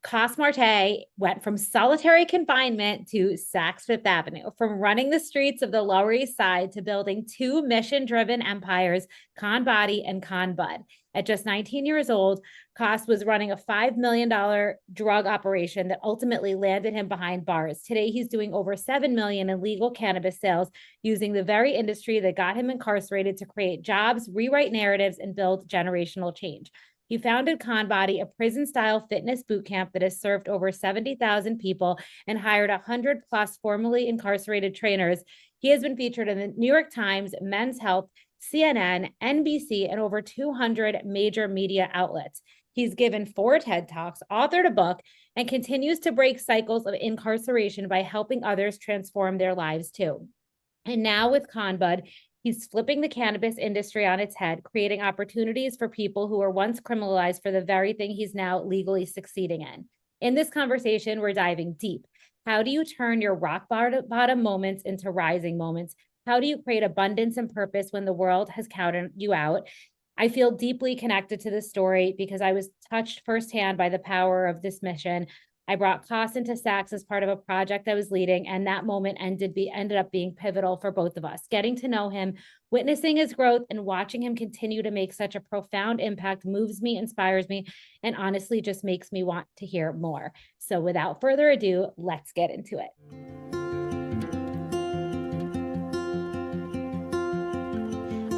Coss Marte went from solitary confinement to Saks Fifth Avenue, from running the streets of the Lower East Side to building two mission-driven empires, ConBody and ConBud. At just 19 years old, Coss was running a $5 million drug operation that ultimately landed him behind bars. Today, he's doing over $7 million in legal cannabis sales using the very industry that got him incarcerated to create jobs, rewrite narratives, and build generational change. He founded ConBody, a prison-style fitness boot camp that has served over 70,000 people and hired 100 plus formerly incarcerated trainers. He has been featured in the New York Times, Men's Health, CNN, NBC, and over 200 major media outlets. He's given 4 TED Talks, authored a book, and continues to break cycles of incarceration by helping others transform their lives too. And now with ConBud, he's flipping the cannabis industry on its head, creating opportunities for people who were once criminalized for the very thing he's now legally succeeding in. In this conversation, we're diving deep. How do you turn your rock bottom moments into rising moments? How do you create abundance and purpose when the world has counted you out? I feel deeply connected to this story because I was touched firsthand by the power of this mission. I brought Coss into Saks as part of a project I was leading, and that moment ended up being pivotal for both of us. Getting to know him, witnessing his growth, and watching him continue to make such a profound impact moves me, inspires me, and honestly just makes me want to hear more. So without further ado, let's get into it.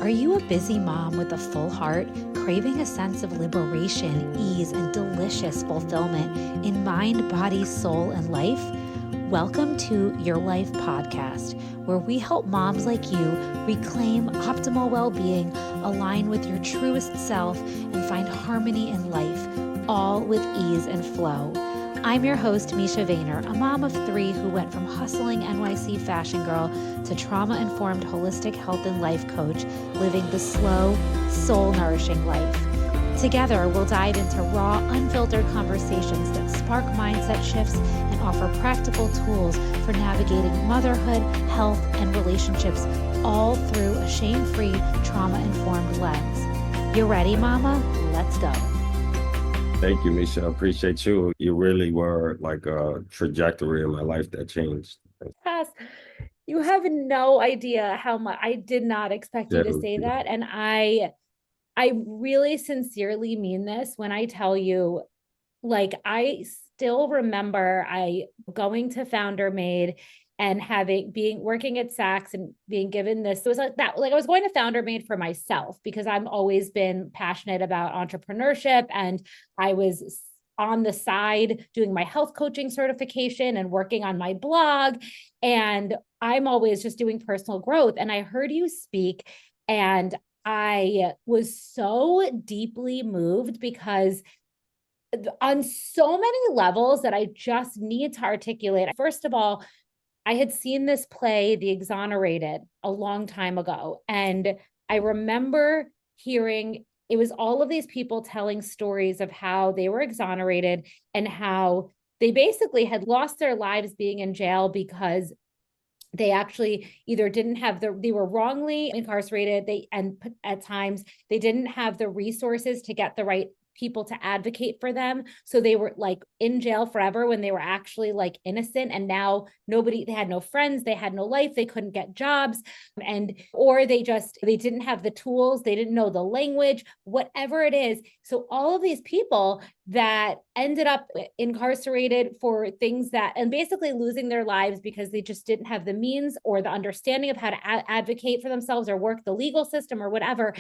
Are you a busy mom with a full heart, craving a sense of liberation, ease, and delicious fulfillment in mind, body, soul, and life? Welcome to Your Life Podcast, where we help moms like you reclaim optimal well-being, align with your truest self, and find harmony in life, all with ease and flow. I'm your host, Misha Vayner, a mom of 3 who went from hustling NYC fashion girl to trauma-informed holistic health and life coach, living the slow, soul-nourishing life. Together, we'll dive into raw, unfiltered conversations that spark mindset shifts and offer practical tools for navigating motherhood, health, and relationships, all through a shame-free, trauma-informed lens. You ready, Mama? Let's go. Thank you, Misha. I appreciate you. You really were like a trajectory in my life that changed. Yes. You have no idea how much. I did not expect you to say that. And I really sincerely mean this when I tell you, like, I still remember I going to Founder Made and working at Saks and being given this. It was like that, like I was going to Founder Made for myself because I've always been passionate about entrepreneurship, and I was on the side doing my health coaching certification and working on my blog. And I'm always just doing personal growth. And I heard you speak, and I was so deeply moved because on so many levels that I just need to articulate. First of all, I had seen this play, The Exonerated, a long time ago. And I remember hearing it was all of these people telling stories of how they were exonerated and how they basically had lost their lives being in jail because they actually either didn't have they were wrongly incarcerated. And at times they didn't have the resources to get the right people to advocate for them. So they were like in jail forever when they were actually like innocent. And now they had no friends, they had no life, they couldn't get jobs, or they didn't have the tools, they didn't know the language, whatever it is. So all of these people that ended up incarcerated for things and basically losing their lives because they just didn't have the means or the understanding of how to advocate for themselves or work the legal system or whatever.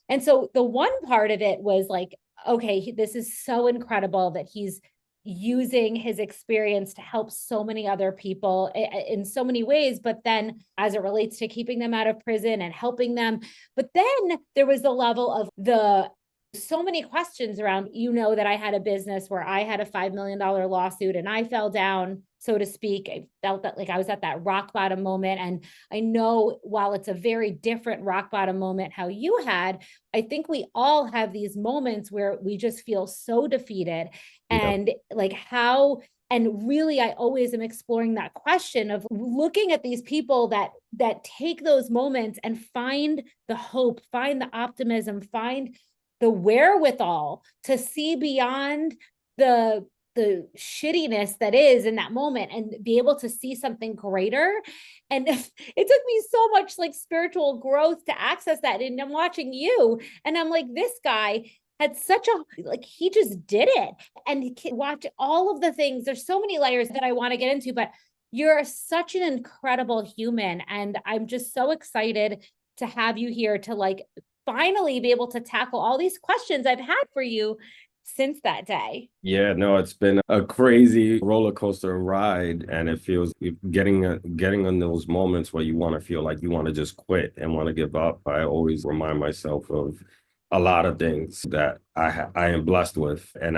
And so the one part of it was like, okay, this is so incredible that he's using his experience to help so many other people in so many ways, but then as it relates to keeping them out of prison and helping them. But then there was the level of so many questions around, that I had a business where I had a $5 million lawsuit and I fell down, so to speak. I felt that like I was at that rock bottom moment. And I know while it's a very different rock bottom moment how you had, I think we all have these moments where we just feel so defeated. And like and really, I always am exploring that question of looking at these people that take those moments and find the hope, find the optimism, find the wherewithal to see beyond the the shittiness that is in that moment and be able to see something greater. And it took me so much like spiritual growth to access that. And I'm watching you and I'm like, this guy had such a, like, he just did it. And he can watch all of the things. There's so many layers that I want to get into, but you're such an incredible human. And I'm just so excited to have you here to like finally be able to tackle all these questions I've had for you since that day. Yeah, no, it's been a crazy roller coaster ride, and it feels getting on those moments where you want to feel like you want to just quit and want to give up. I always remind myself of a lot of things that I am blessed with, and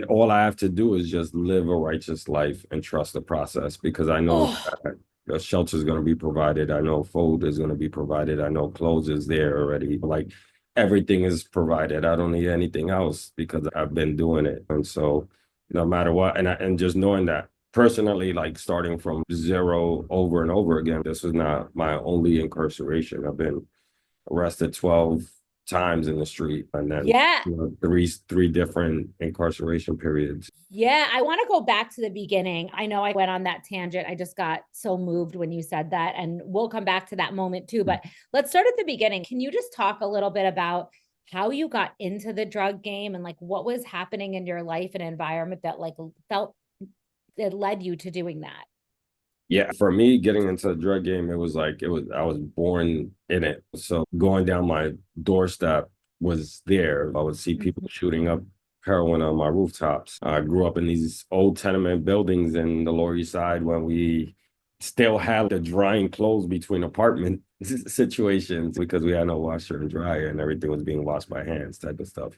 all I have to do is just live a righteous life and trust the process, because I know Oh, that the shelter is going to be provided. I know food is going to be provided. I know clothes is there already. Like, everything is provided. I don't need anything else because I've been doing it. And so no matter what, and just knowing that personally, like starting from zero over and over again, this was not my only incarceration. I've been arrested 12 times in the street, and then yeah. three different incarceration periods. Yeah, I want to go back to the beginning. I know I went on that tangent. I just got so moved when you said that, and we'll come back to that moment too. But let's start at the beginning. Can you just talk a little bit about how you got into the drug game and like what was happening in your life and environment that like felt it led you to doing that? Yeah, for me, getting into the drug game, I was born in it. So going down my doorstep was there. I would see people shooting up heroin on my rooftops. I grew up in these old tenement buildings in the Lower East Side when we still had the drying clothes between apartment situations because we had no washer and dryer and everything was being washed by hands, type of stuff.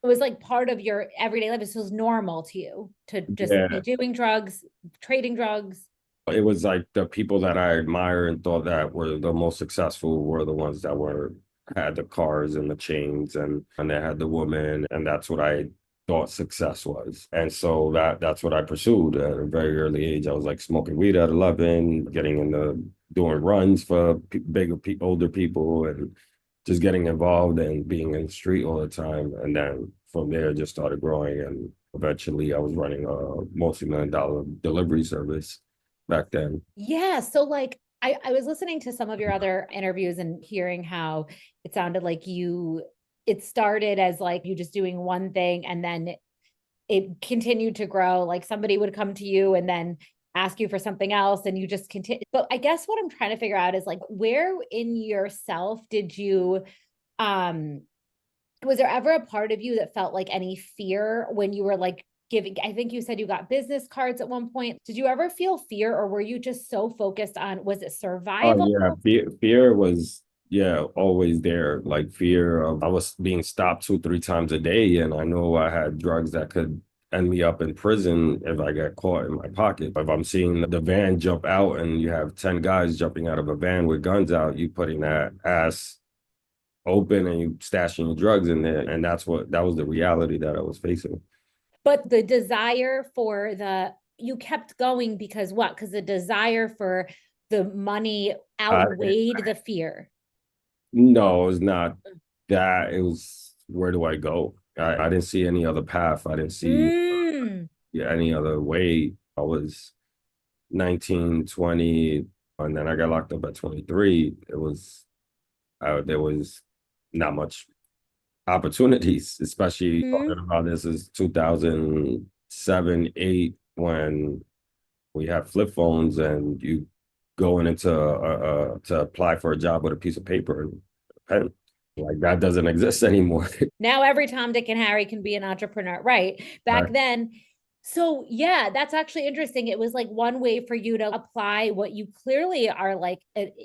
It was like part of your everyday life. This was normal to you to just be Yeah. doing drugs, trading drugs. It was like the people that I admire and thought that were the most successful were the ones that were had the cars and the chains, and they had the woman, and that's what I thought success was. And so that's what I pursued at a very early age. I was like smoking weed at 11, getting into doing runs for older people, and just getting involved and being in the street all the time. And then from there, it just started growing, and eventually I was running a multi-million-dollar delivery service back then. Yeah. So like I was listening to some of your other interviews and hearing how it sounded like it started as like you just doing one thing and then it continued to grow. Like somebody would come to you and then ask you for something else and you just continue. But I guess what I'm trying to figure out is like where in yourself did you was there ever a part of you that felt like any fear when you were like giving, I think you said you got business cards at one point. Did you ever feel fear or were you just so focused on, was it Oh survival? yeah, fear was, yeah, always there. Like fear of I was being stopped 2, 3 times a day, and I know I had drugs that could end me up in prison if I got caught in my pocket. If I'm seeing the van jump out and you have 10 guys jumping out of a van with guns out, you putting that ass open and you stashing your drugs in there, and that was the reality that I was facing. But the desire for you kept going because what? Because the desire for the money Uh, outweighed the fear. no, it's not that. It was, where do I go? I didn't see any other path. I didn't see Mm. any other way. I was 19, 20, and then I got locked up at 23. There was not much opportunities, especially Mm. talking about this is 2007, 8, when we had flip phones and you going into to apply for a job with a piece of paper and a pen. Like that doesn't exist anymore. Now every Tom, Dick, and Harry can be an entrepreneur, right? Right. Back then. So yeah, that's actually interesting. It was like one way for you to apply what you clearly are like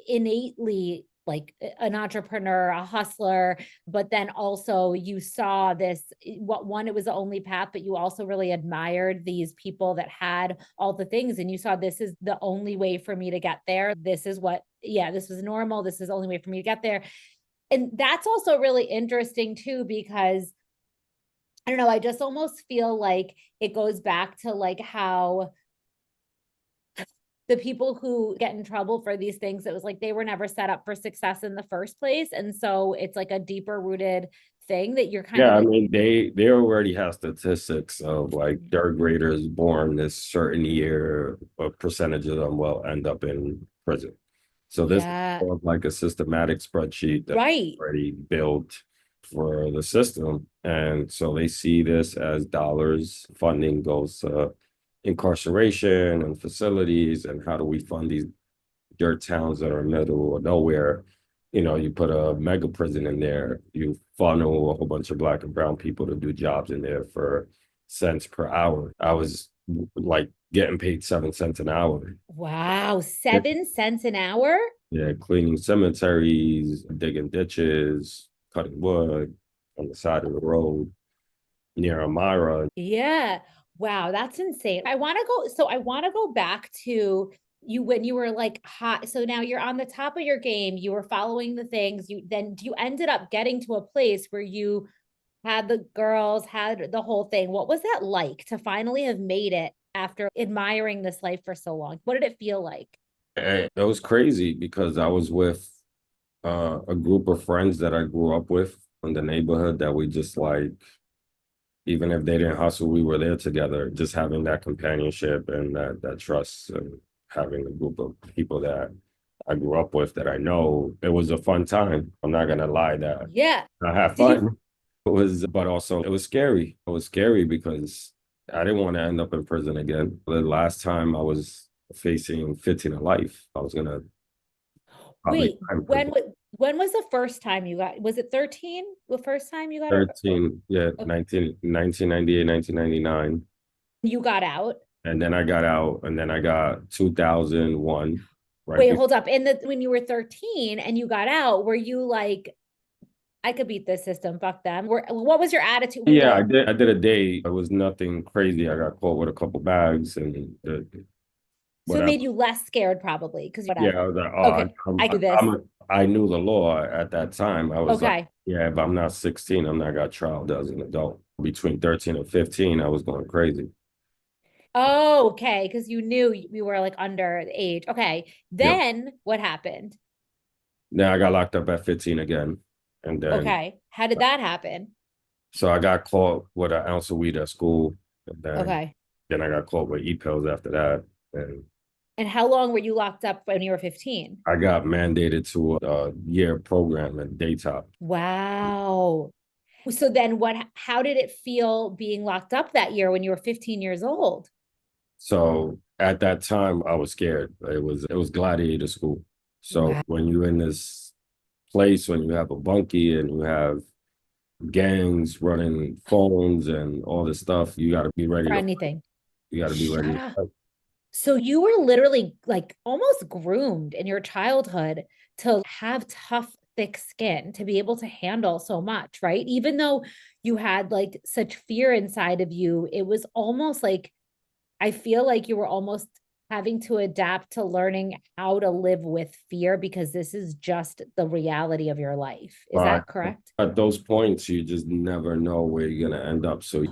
innately like an entrepreneur, a hustler, but then also you saw this what one, it was the only path, but you also really admired these people that had all the things and you saw this is the only way for me to get there. This is what, yeah, this was normal. This is the only way for me to get there. And that's also really interesting too, because I don't know, I just almost feel like it goes back to like how the people who get in trouble for these things, it was like they were never set up for success in the first place. And so it's like a deeper rooted thing that you're kind Yeah, I of mean, they already have statistics of like third graders born this certain year, a percentage of them will end up in prison. So this is yeah, more of like a systematic spreadsheet that's right. already built for the system. And so they see this as dollars. Funding goes to incarceration and facilities, and how do we fund these dirt towns that are in the middle of nowhere? You know, you put a mega prison in there, you funnel a whole bunch of black and brown people to do jobs in there for cents per hour. I was like getting paid 7 cents an hour. Wow, 7 cents an hour? Yeah, cleaning cemeteries, digging ditches, cutting wood on the side of the road near Amira. Yeah. Wow, that's insane. I want to go back to you when you were like hot. So now you're on the top of your game. You were following the things. You ended up getting to a place where you had the girls, had the whole thing. What was that like to finally have made it after admiring this life for so long? What did it feel like? And it was crazy because I was with a group of friends that I grew up with in the neighborhood that we just like, even if they didn't hustle, we were there together, just having that companionship and that trust, and having a group of people that I grew up with that I know. It was a fun time. I'm not gonna lie that Yeah. I had Did you fun. It was, but also it was scary. It was scary because I didn't want to end up in prison again. The last time I was facing 15 to life, I was gonna probably wait, time prison. when was the first time you got, was it 13? The first time you got it? 13, yeah, Okay. 1998, 1999. You got out. And then I got out, and then I got 2001, right? Wait, hold up. When you were 13 and you got out, were you like, I could beat this system, fuck them? What was your attitude? Yeah, I did a day. It was nothing crazy. I got caught with a couple bags and So it whatever. made you less scared probably because Yeah, I whatever. was like, Okay, I do this. I knew the law at that time. I was like, Okay. yeah, if I'm not 16, I'm not got trial as an adult. Between 13 and 15, I was going crazy. Oh, okay. Because you knew you were like under the age. Okay. Yep. Then what happened? Then I got locked up at 15 again. And then, Okay. How did that happen? so I got caught with an ounce of weed at school. And Okay. then I got caught with e-pills after that. And And how long were you locked up when you were 15? I got mandated to a year program in daytop. Wow. So then how did it feel being locked up that year when you were 15 years old? So at that time, I was scared. It was gladiator school. So Wow. when you're in this place, when you have a bunkie and you have gangs running phones and all this stuff, you got to be ready For to. anything. You got to be ready Shut to up. fight. So you were literally like almost groomed in your childhood to have tough, thick skin, to be able to handle so much, right? Even though you had like such fear inside of you, it was almost like I feel like you were almost having to adapt to learning how to live with fear because this is just the reality of your life. Is But that correct? at those points, you just never know where you're gonna end up. So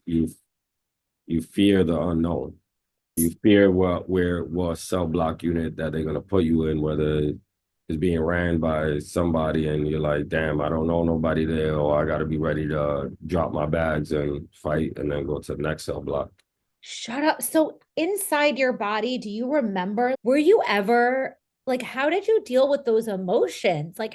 you fear the unknown. You fear what cell block unit that they're gonna put you in, whether it's being ran by somebody and you're like, damn, I don't know nobody there, or I gotta be ready to drop my bags and fight and then go to the next cell block. Shut up. So inside your body, do you remember, were you ever like, how did you deal with those emotions? Like,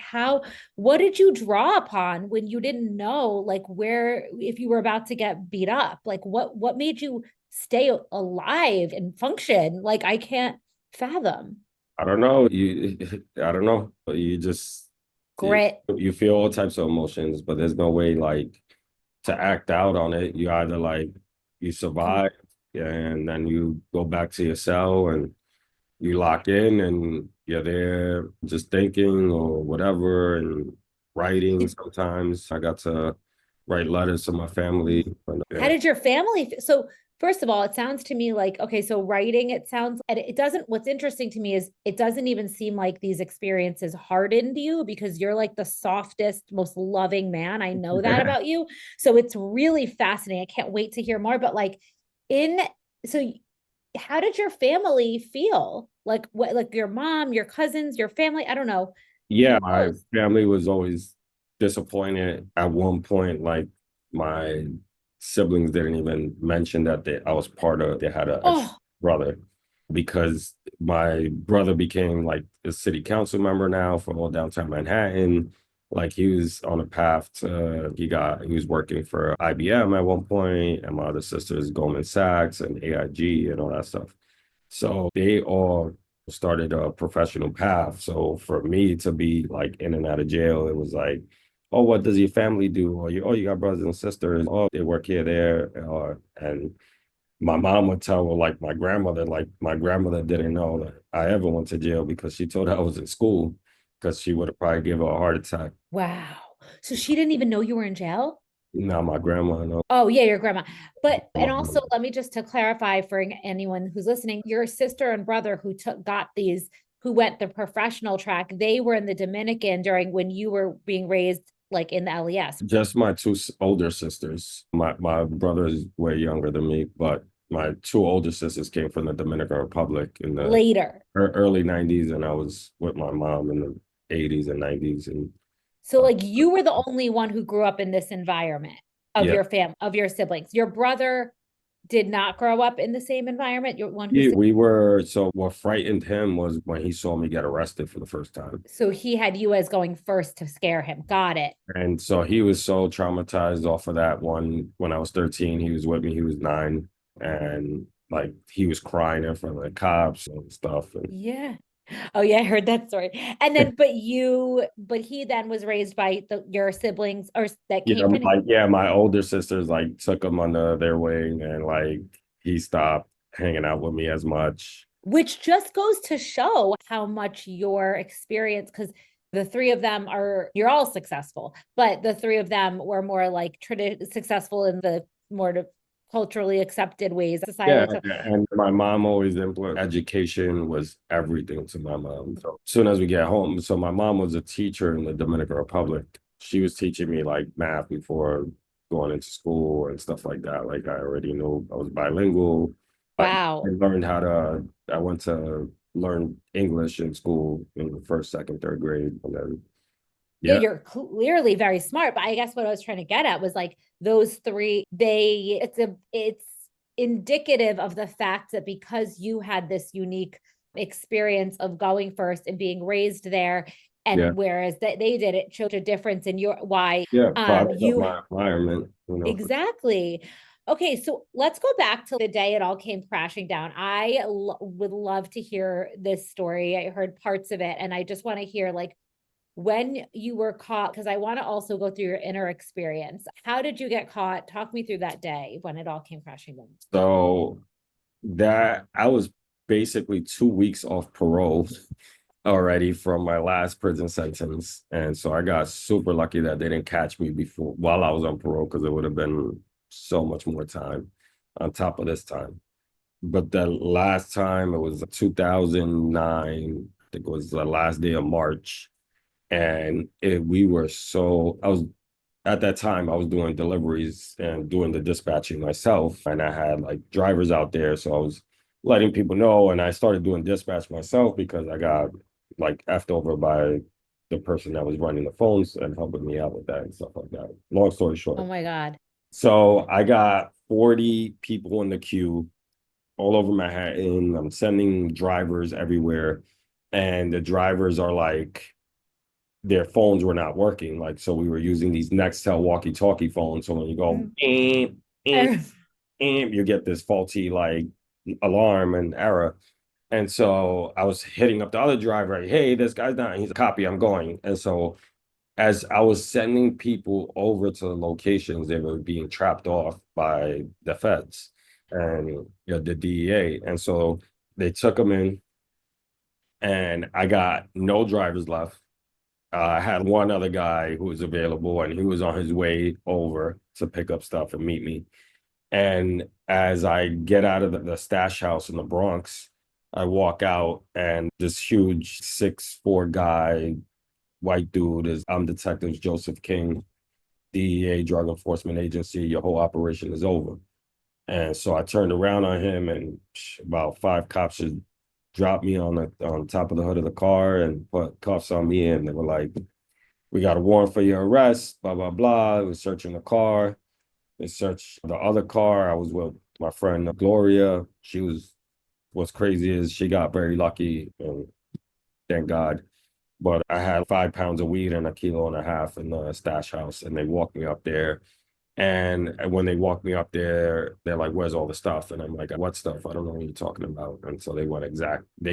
what did you draw upon when you didn't know, like, where, if you were about to get beat up? Like, what made you stay alive and function? Like, I can't fathom. I don't know. I don't know. You just you, Grit. you feel all types of emotions, but there's no way like to act out on it. You either like you Com- survive and then you go back to your cell and you lock in and you're there just thinking or whatever and writing. Did, Sometimes I got to write letters to my family. And, How yeah, did your family so first of all, it sounds to me like, okay, so writing, it sounds, and it doesn't, what's interesting to me is it doesn't even seem like these experiences hardened you because you're like the softest, most loving man. I know that about you. So it's really fascinating. I can't wait to hear more, but like in, so how did your family feel? Like what, like your mom, your cousins, your family? I don't know. Yeah, Who my knows? family was always disappointed. At one point, like my siblings didn't even mention that I was part of, they had an extra Oh, brother because my brother became like a city council member now for all downtown Manhattan. Like he was on a path to, he was working for IBM at one point, and my other sister's Goldman Sachs and AIG and all that stuff. So they all started a professional path. So for me to be like in and out of jail, it was like, oh, what does your family do? Or you got brothers and sisters. Oh, they work here, there. And my mom would tell like my grandmother didn't know that I ever went to jail because she told her I was in school because she would have probably given her a heart attack. wow. So she didn't even know you were in jail? Now my grandma, no. Oh, yeah, your grandma. But, My and also, mom. let me just to clarify for anyone who's listening, your sister and brother who got these, who went the professional track, they were in the Dominican during when you were being raised like in the LES. Just my two older sisters. My brother is way younger than me, but my two older sisters came from the Dominican Republic in the Later. early 90s, and I was with my mom in the 80s and 90s. And So like you were the only one who grew up in this environment of yeah, your of your siblings. Your brother did not grow up in the same environment. You're one who's, yeah, we were. So what frightened him was when he saw me get arrested for the first time. so he had you as going first to scare him. Got it. And so he was so traumatized off of that one. When I was 13, he was with me, he was 9. And like he was crying in front of the cops and stuff. And Yeah. Oh yeah, I heard that story. And then, but he then was raised by your siblings or that you came know, from, like yeah, my older sisters like took him under their wing, and like he stopped hanging out with me as much. which just goes to show how much your experience, because the three of them are, you're all successful, but the three of them were more like successful in the more culturally accepted ways, society. Yeah, and my mom always influenced. Education was everything to my mom. So as soon as we get home, so my mom was a teacher in the Dominican Republic. She was teaching me like math before going into school and stuff like that. Like I already knew I was bilingual. I Wow. learned how to. I went to learn English in school in the first, second, third grade, and then Yeah, yeah, you're clearly very smart, but I guess what I was trying to get at was like those three, it's indicative of the fact that because you had this unique experience of going first and being raised there, yeah, and whereas that they did, it showed a difference in your why yeah. Product of you my environment, you know. exactly. Okay, so let's go back to the day it all came crashing down. I would love to hear this story. I heard parts of it, and I just want to hear like when you were caught, because I want to also go through your inner experience. How did you get caught? Talk me through that day when it all came crashing down. So that I was basically 2 weeks off parole already from my last prison sentence. And so I got super lucky that they didn't catch me before while I was on parole because it would have been so much more time on top of this time. But the last time it was 2009, I think it was the last day of March. And we were so, I was at that time I was doing deliveries and doing the dispatching myself, and I had like drivers out there, so I was letting people know, and I started doing dispatch myself because I got like effed over by the person that was running the phones and helping me out with that and stuff like that. Long story Oh short, my God. so I got 40 people in the queue all over Manhattan. I'm sending drivers everywhere, and the drivers are like their phones were not working. Like, so we were using these Nextel walkie-talkie phones. So when you go, Mm. you get this faulty like alarm and error. And so I was hitting up the other driver, like, hey, this guy's not, he's a copy, I'm going. And so as I was sending people over to the locations, they were being trapped off by the feds and the DEA. And so they took them in, and I got no drivers left. I had one other guy who was available, and he was on his way over to pick up stuff and meet me. And as I get out of the stash house in the Bronx, I walk out, and this huge 6'4" guy, white dude, is, I'm Detective Joseph King, DEA Drug Enforcement Agency. Your whole operation is over. And so I turned around on him, and about 5 cops just dropped me on top of the hood of the car and put cuffs on me. And they were like, "We got a warrant for your arrest, blah, blah, blah." They were searching the car. They searched the other car. I was with my friend Gloria. What's crazy is she got very lucky, and thank God. But I had 5 pounds of weed and 1.5 kilos in the stash house, and they walked me up there. And when they walked me up there, they're like, "Where's all the stuff?" And I'm like, "What stuff? I don't know what you're talking about." And so they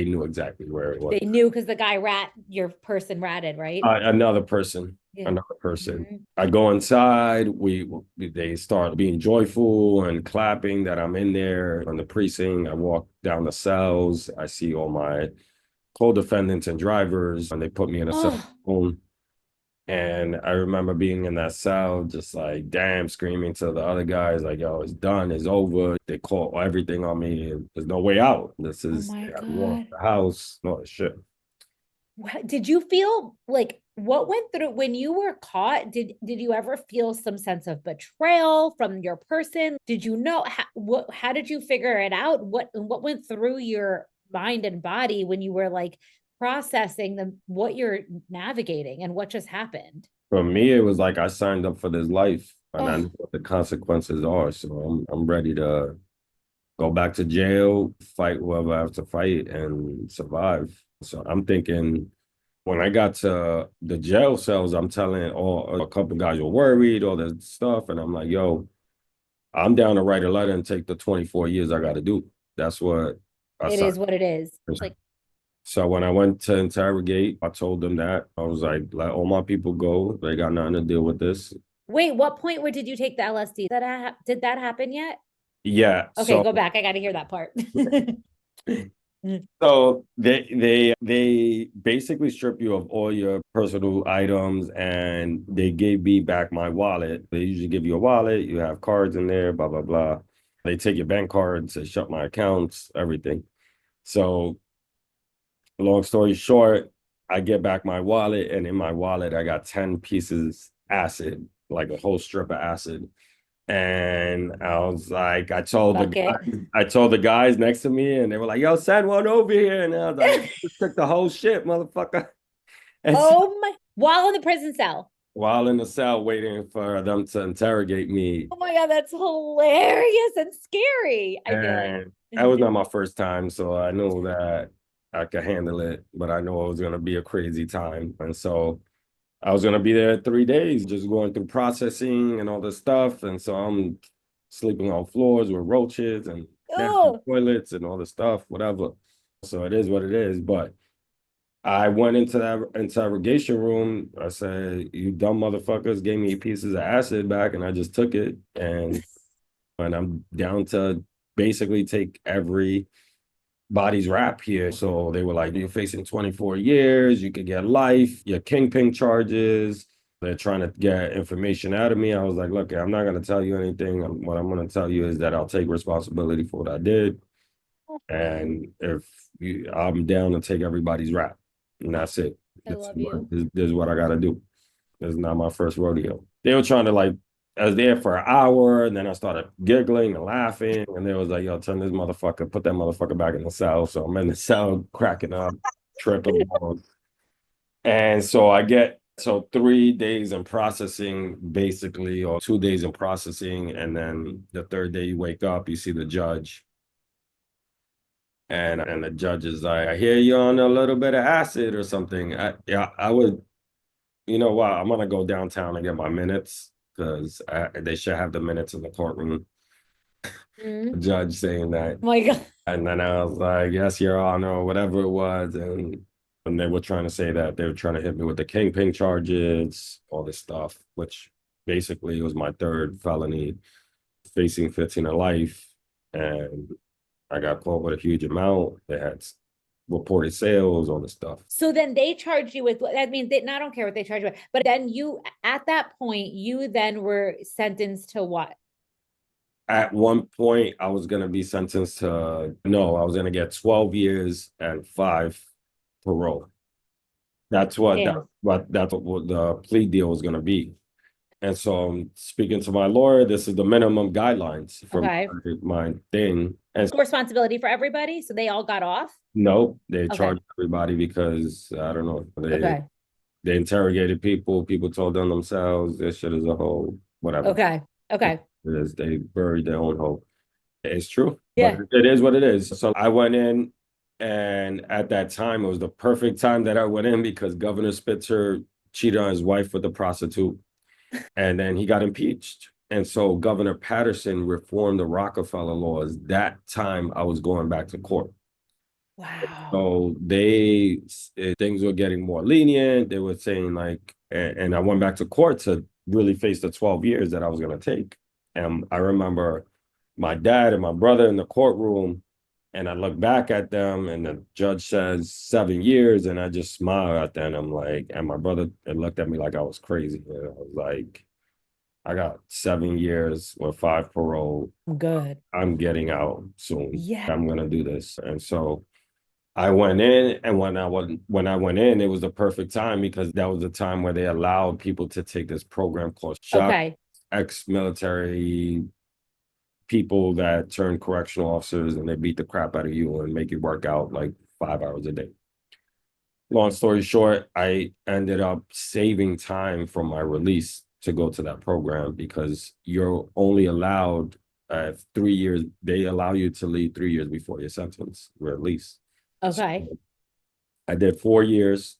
knew exactly where it was. They knew because the guy your person ratted, right? Another person. Yeah. Another person. Mhm. I go inside. They start being joyful and clapping that I'm in there on the precinct. I walk down the cells. I see all my co-defendants and drivers, and they put me in a cell phone. And I remember being in that cell, just like, damn, screaming to the other guys, like, "Yo, it's done, it's over." They call everything on me. There's no way out. This Oh is, my I want God. the house, no shit. Did you feel like what went through when you were caught? Did you ever feel some sense of betrayal from your person? Did you know how did you figure it out? What went through your mind and body when you were like processing what you're navigating and what just happened? For me, it was like I signed up for this life, and I know Oh, what the consequences are. So I'm ready to go back to jail, fight whoever I have to fight, and survive. So I'm thinking, when I got to the jail cells, I'm telling a couple guys were worried, all this stuff, and I'm like, "Yo, I'm down to write a letter and take the 24 years I got to do." That's what I it signed. is what it is. Like, So when I went to interrogate, I told them that. I was like, "Let all my people go. They got nothing to deal with this." wait, what point where did you take the LSD? Did that happen yet? Yeah. Okay, So go back. I got to hear that part. so they basically strip you of all your personal items, and they gave me back my wallet. They usually give you a wallet, you have cards in there, blah blah blah. They take your bank cards, they shut my accounts, everything. So long story short, I get back my wallet, and in my wallet I got 10 pieces acid, like a whole strip of acid. And I was like, Bucket. I told the guys next to me, and they were like, "Yo, send one over here." And I was like, "Just took the whole shit, motherfucker." And so, Oh my, while in the prison cell. while in the cell waiting for them to interrogate me, Oh my God, that's hilarious and scary, I feel like. and that was not my first time, so I knew that I could handle it, but I know it was gonna be a crazy time. And so I was gonna be there 3 days, just going through processing and all this stuff. And so I'm sleeping on floors with roaches and nasty Oh, toilets and all this stuff, whatever. So it is what it is. But I went into that interrogation room. I said, "You dumb motherfuckers gave me pieces of acid back, and I just took it." And I'm down to basically take every body's rap here. So they were like, "You're facing 24 years, you could get life, your kingpin charges." They're trying to get information out of me. I was like, "Look, I'm not going to tell you anything. What I'm going to tell you is that I'll take responsibility for what I did. And if I'm down to take everybody's rap, and that's it. I love you. This is what I got to do. This is not my first rodeo." They were trying to like, I was there for an hour, and then I started giggling and laughing, and they was like, "Yo, turn this motherfucker, put that motherfucker back in the cell." So I'm in the cell cracking up, tripping balls. And so 3 days in processing, basically, or 2 days in processing, and then the third day you wake up, you see the judge, and the judge is like, "I hear you on a little bit of acid or something." I would, what? I'm gonna go downtown and get my minutes, because they should have the minutes in the courtroom. The Mm. judge saying that, Oh my God. and then I was like, "Yes, Your Honor," or whatever it was, and they were trying to say that they were trying to hit me with the kingpin charges, all this stuff, which basically was my third felony, facing 15 to life, and I got caught with a huge amount. They had reported sales, all this stuff. So then they charge you with, I mean, I don't care what they charge you with, but then at that point, you then were sentenced to what? At one point, I was going to be sentenced to, no, I was going to get 12 years and 5 parole. That's what Damn. that's what the plea deal was going to be. And so I'm speaking to my lawyer. This is the minimum guidelines for Okay. my thing. And Responsibility for everybody. So they all got off. no, they Okay. charged everybody because I don't know. Okay. They interrogated people. People told them themselves. This shit is a whole whatever. Okay. Okay. It is. They buried their own hope. It's true, but Yeah. it is what it is. So I went in, and at that time, it was the perfect time that I went in because Governor Spitzer cheated on his wife with a prostitute, and then he got impeached. And so Governor Patterson reformed the Rockefeller laws. That time, I was going back to court. Wow. So things were getting more lenient. They were saying like, and I went back to court to really face the 12 years that I was going to take. And I remember my dad and my brother in the courtroom, and I look back at them, and the judge says 7 years, and I just smile at them. I'm like, and my brother looked at me like I was crazy. And I was like, I got 7 years with 5 parole. Good. I'm getting out soon. Yeah. I'm gonna do this. And so I went in, and when I went in, it was the perfect time because that was the time where they allowed people to take this program called Shock, Okay. ex-military people that turn correctional officers, and they beat the crap out of you and make you work out like 5 hours a day. Long story short, I ended up saving time from my release to go to that program because you're only allowed 3 years. They allow you to leave 3 years before your sentence release. Okay. So I did 4 years.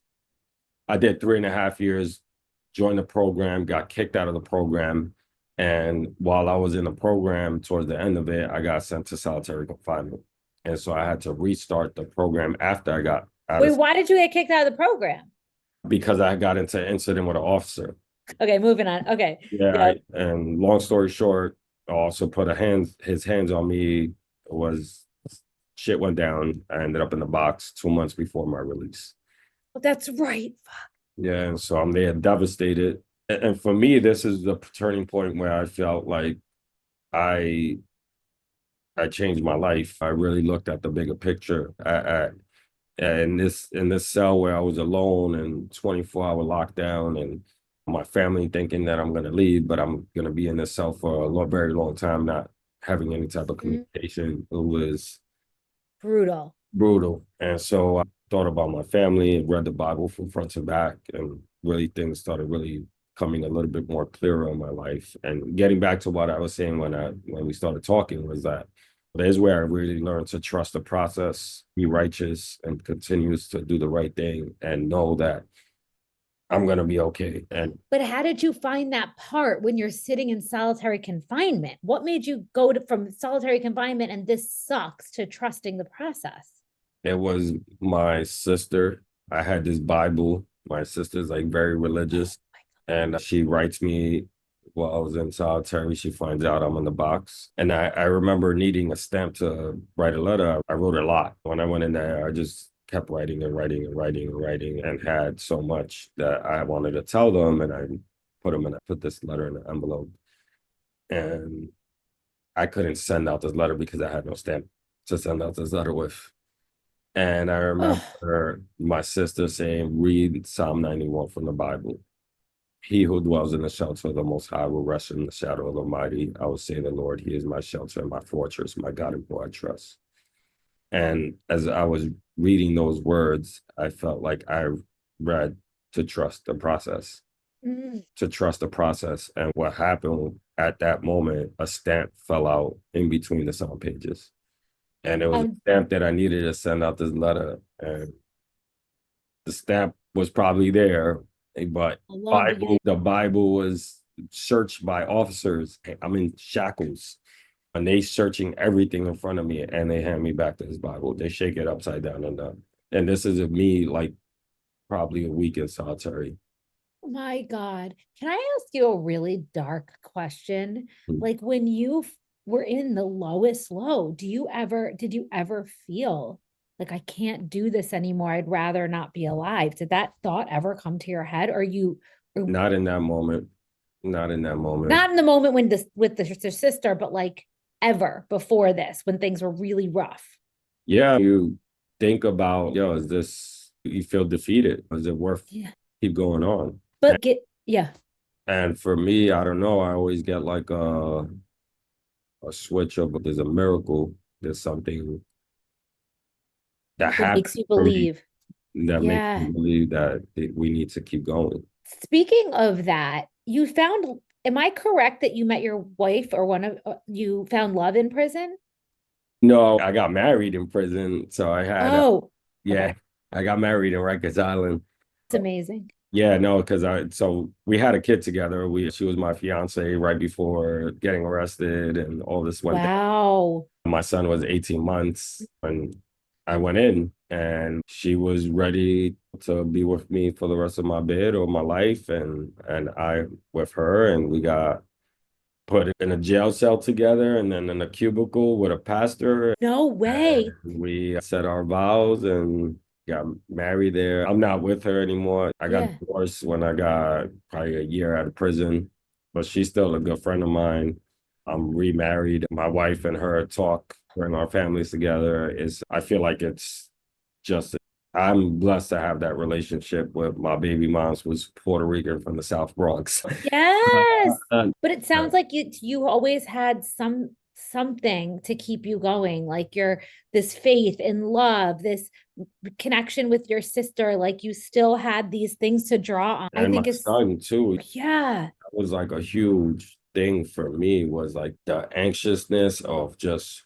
I did 3.5 years, joined the program, got kicked out of the program. And while I was in the program, towards the end of it, I got sent to solitary confinement. And so I had to restart the program after I got out. Wait, why did you get kicked out of the program? Because I got into an incident with an officer. Okay, moving on. Okay. Yeah. And long story short, I also put his hands on me. Was Shit went down. I ended up in the box 2 months before my release. Well, that's right. Yeah, and so I'm there devastated. And for me, this is the turning point where I felt like I I changed my life. I really looked at the bigger picture. In this cell where I was alone and 24-hour lockdown, and my family thinking that I'm gonna leave, but I'm gonna be in this cell for very long time, not having any type of communication. It was Brutal. brutal. And so I thought about my family and read the Bible from front to back, and really things started really coming a little bit more clearer in my life. And getting back to what I was saying when we started talking was that there's where I really learned to trust the process, be righteous, and continues to do the right thing, and know that I'm gonna be okay. But how did you find that part when you're sitting in solitary confinement? What made you go from solitary confinement and this sucks to trusting the process? It was my sister. I had this Bible. My sister's like very religious, and she writes me while I was in solitary. She finds out I'm in the box. And I remember needing a stamp to write a letter. I wrote a lot. When I went in there, I just kept writing and writing and writing and writing, and had so much that I wanted to tell them. And I put this letter in an envelope. And I couldn't send out this letter because I had no stamp to send out this letter with. And I remember my sister saying, read Psalm 91 from the Bible. He who dwells in the shelter of the Most High will rest in the shadow of the Almighty. I will say, the Lord, He is my shelter and my fortress, my God in whom I trust. And as I was reading those words, I felt like I read to trust the process, to trust the process. And what happened at that moment, a stamp fell out in between the Psalm pages. And it was a stamp that I needed to send out this letter. And the stamp was probably there, but the Bible was searched by officers. I'm in shackles, and they searching everything in front of me, and they hand me back this Bible. They shake it upside down and down. And this is me like probably a week in solitary. Oh my God. Can I ask you a really dark question? Like when you were in the lowest low, did you ever feel like I can't do this anymore? I'd rather not be alive. Did that thought ever come to your head? Not in that moment. Not in that moment. Not in the moment when with the sister, but like ever before this, when things were really rough? Yeah, you think about, you feel defeated. Is it worth keep going on? But yeah. And for me, I don't know, I always get like a switch of there's a miracle, there's something that That makes happened you for me believe. that makes me Yeah. believe that we need to keep going. Speaking of that, you found, am I correct that you met your wife or one of you found love in prison? No, I got married in prison, so I had Oh, yeah, okay. I got married in Rikers Island. It's amazing. Yeah, no, because so we had a kid together. She was my fiance right before getting arrested, and all this went down. Wow. My son was 18 months when I went in, and she was ready to be with me for the rest of my bid or my life, and I with her, and we got put in a jail cell together, and then in a cubicle with a pastor. No And way. we said our vows and got married there. I'm not with her anymore. I got Yeah. divorced when I got probably a year out of prison, but she's still a good friend of mine. I'm remarried. My wife and her talk, bring our families together. Is I feel like it's just I'm blessed to have that relationship with my baby mom's was Puerto Rican from the South Bronx. Yes. But it sounds like you always had something to keep you going, like your this faith and love, this connection with your sister, like you still had these things to draw on. I And my think it's son too. yeah. That was like a huge thing for me was like the anxiousness of just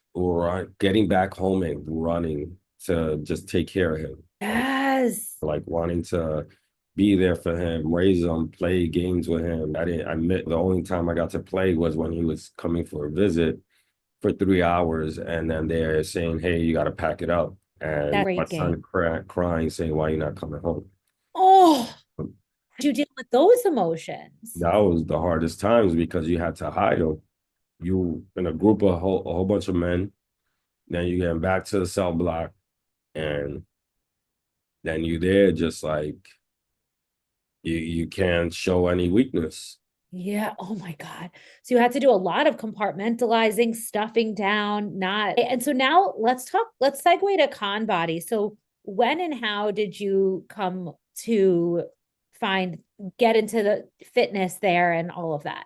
getting back home and running to just take care of him. Yes. Like wanting to be there for him, raise him, play games with him. I didn't admit the only time I got to play was when he was coming for a visit for 3 hours, and then they're saying, "Hey, you got to pack it up." And That's my great son game. crying, saying, "Why you not coming home?" Oh, how'd you deal with those emotions? That was the hardest times because you had to hide them. You in a group of a whole bunch of men, then you get back to the cell block, and then you there just like you can't show any weakness. Yeah. Oh my God. So you had to do a lot of compartmentalizing, stuffing down, not. And so now let's segue to ConBody. So when and how did you come to find, get into the fitness there and all of that?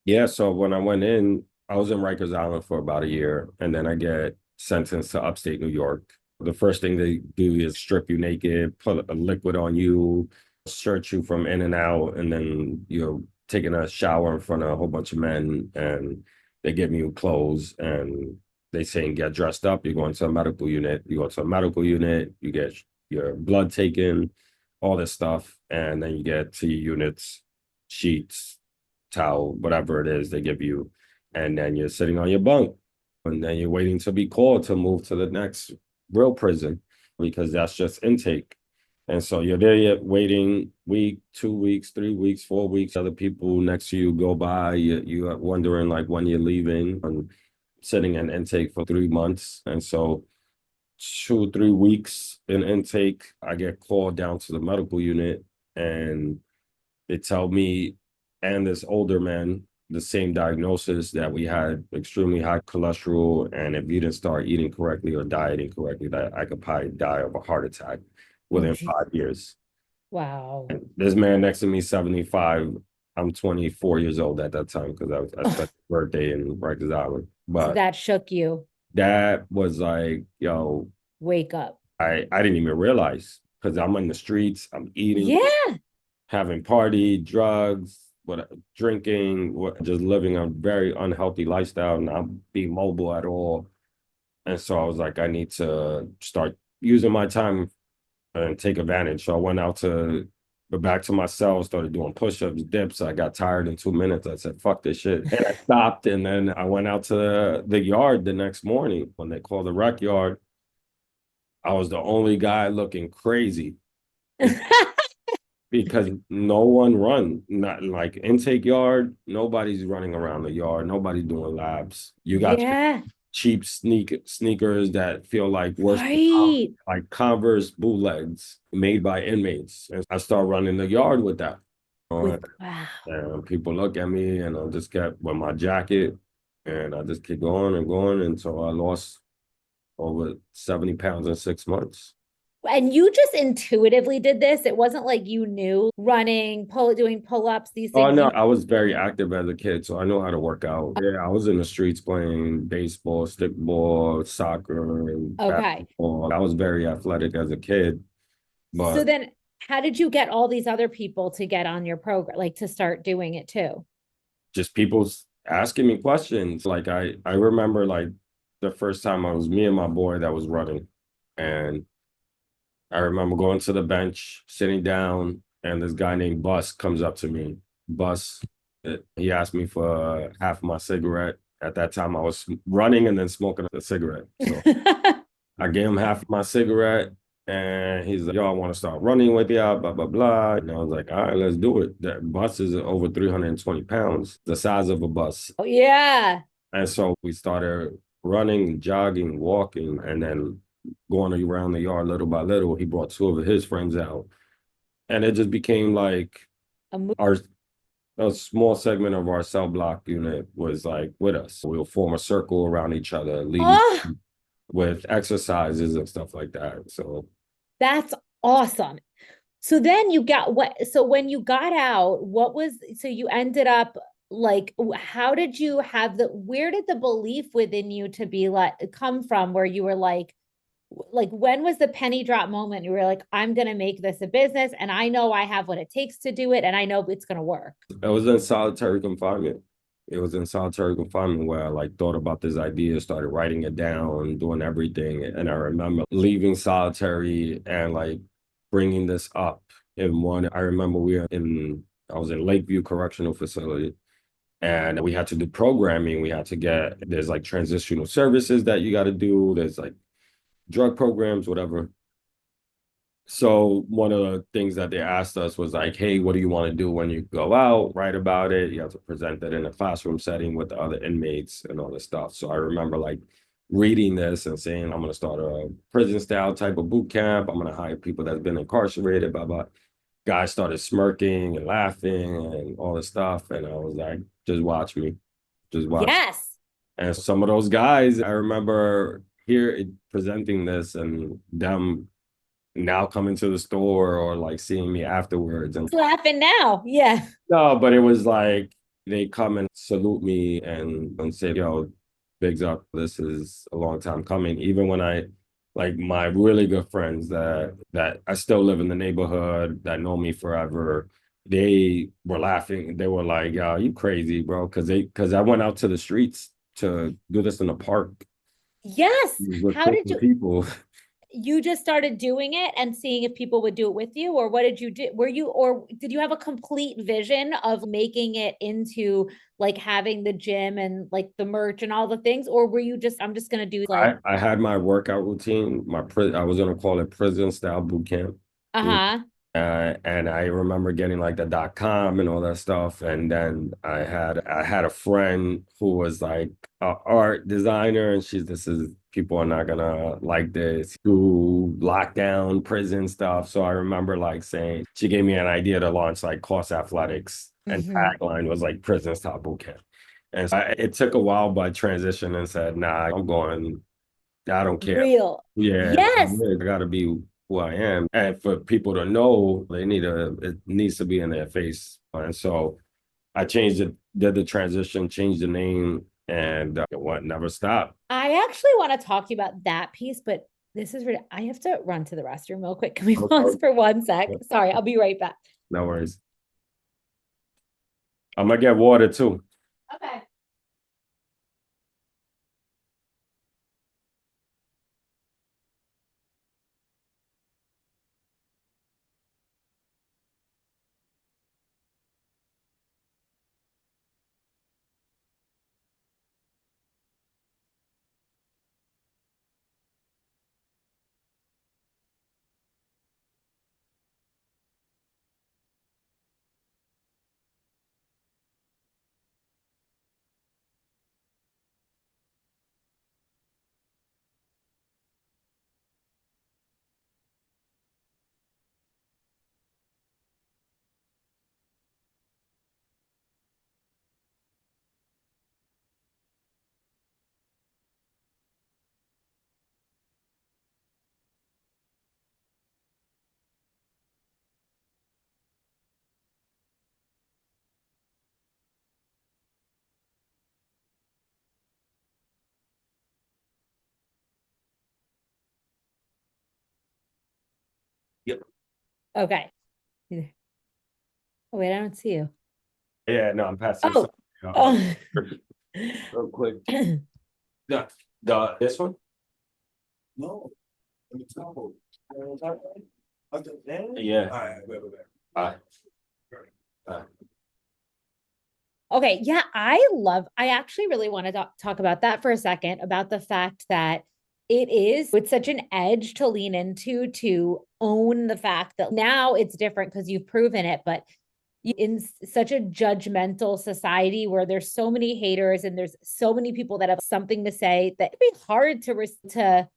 Yeah, so when I went in, I was in Rikers Island for about a year, and then I get sentenced to upstate New York. The first thing they do is strip you naked, put a liquid on you, search you from in and out, and then you're taking a shower in front of a whole bunch of men, and they give you clothes, and they saying get dressed up. You're going to a medical unit. You go to a medical unit, you get your blood taken, all this stuff, and then you get to your units, sheets, towel, whatever it is they give you, and then you're sitting on your bunk, and then you're waiting to be called to move to the next real prison because that's just intake. And so you're there yet waiting week, 2 weeks, 3 weeks, 4 weeks. Other people next to you go by. You're wondering like when you're leaving and sitting in intake for 3 months. And so 2, 3 weeks in intake, I get called down to the medical unit, and they tell me and this older man the same diagnosis that we had extremely high cholesterol. And if you didn't start eating correctly or dieting correctly, that I could probably die of a heart attack Oh, within geez. 5 years. Wow. This man next to me, 75. I'm 24 years old at that time because I Ugh. spent my birthday in Rikers Island. So But that shook you. that was like, yo, Wake up. I didn't even realize because I'm in the streets, I'm eating, Yeah. having party, drugs, what drinking, just living a very unhealthy lifestyle, and not being mobile at all. And so I was like, I need to start using my time and take advantage. So I went out to back to my cell, started doing push-ups, dips. I got tired in 2 minutes. I said, fuck this shit. And I stopped, and then I went out to the yard the next morning when they called the rec yard. I was the only guy looking crazy because no one run, not like intake yard, nobody's running around the yard, nobody's doing labs. You got your Yeah. cheap sneakers that feel like worse than Right. like Converse bootlegs made by inmates. And I start running the yard with that. With wow. And people look at me, and I just kept with my jacket, and I just keep going and going until I lost over 70 pounds in 6 months. And you just intuitively did this. It wasn't like you knew running, doing pull-ups, these Oh things. no, I was very active as a kid, so I know how to work out. Yeah, I was in the streets playing baseball, stickball, soccer, and Okay. basketball. I was very athletic as a kid, So but then how did you get all these other people to get on your program, like to start doing it too? just people asking me questions. Like I remember like the first time I was me and my boy that was running, and I remember going to the bench, sitting down, and this guy named Bus comes up to me. Bus, he asked me for half my cigarette. At that time, I was running and then smoking a cigarette. So I gave him half my cigarette, and he's like, "Yo, I want to start running with you, blah blah blah." And I was like, "All right, let's do it." That bus is over 320 pounds, the size of a bus. Oh, yeah. And so we started running, jogging, walking, and then going around the yard little by little. He brought two of his friends out. And it just became like A mo- our a small segment of our cell block unit was like with us. We'll form a circle around each other, leading oh, with exercises and stuff like that. So that's awesome. So then you got what? So when you got out, what was, so you ended up like, how did you have where did the belief within you to be like, come from where you were like, when was the penny drop moment? You were like, I'm going to make this a business and I know I have what it takes to do it and I know it's going to work. it was in solitary confinement. It was in solitary confinement where I like thought about this idea, started writing it down, doing everything. And I remember leaving solitary and like bringing this up in one. I remember I was in Lakeview Correctional Facility and we had to do programming. We had to there's like transitional services that you got to do. There's like drug programs, whatever. So one of the things that they asked us was like, hey, what do you want to do when you go out? Write about it. You have to present that in a classroom setting with the other inmates and all this stuff. So I remember like reading this and saying, I'm going to start a prison style type of boot camp. I'm going to hire people that's been incarcerated, blah, blah. Guys started smirking and laughing and all this stuff. And I was like, just watch me. Just watch. Yes. And some of those guys, I remember here presenting this and them now coming to the store or like seeing me afterwards. And Laughing now. Yeah. no, but it was like they come and salute me and say, yo, bigs up. This is a long time coming. Even when I like my really good friends that I still live in the neighborhood that know me forever, they were laughing. They were like, yo, you crazy, bro. Cause I went out to the streets to do this in the park Yes. with How did 50 you, people. you just started doing it and seeing if people would do it with you, or what did you do? Or did you have a complete vision of making it into like having the gym and like the merch and all the things? Or were you just, I'm just going to do like, I had my workout routine. I was gonna call it prison style boot camp. uh-huh. And I remember getting like the .com and all that stuff. And then I had a friend who was like an art designer, and this is people are not gonna like this. Do lockdown prison stuff. So I remember like saying she gave me an idea to launch like Coss Athletics, and Mhm. tagline was like prison style boot camp. And so it took a while, but I transitioned and said, nah, I'm going. I don't care. Real. Yeah, Yes. I gotta be who I am. And for people to know, it needs to be in their face. And so I changed it, did the transition, changed the name, and what never stopped. I actually want to talk to you about that piece, but this is I have to run to the restroom real quick. Can we pause Okay. for 1 sec? Sorry, I'll be right back. No worries. I'm gonna get water too. Okay. Okay. Oh, wait, I don't see you. Yeah, no, I'm passing Oh, something out oh. real quick. The, this one? No. Yeah. Uh, uh, Okay, yeah, I actually really want to talk about that for a second, about the fact that it's such an edge to lean into, to own the fact that now it's different because you've proven it, but in such a judgmental society where there's so many haters and there's so many people that have something to say, that it'd be hard to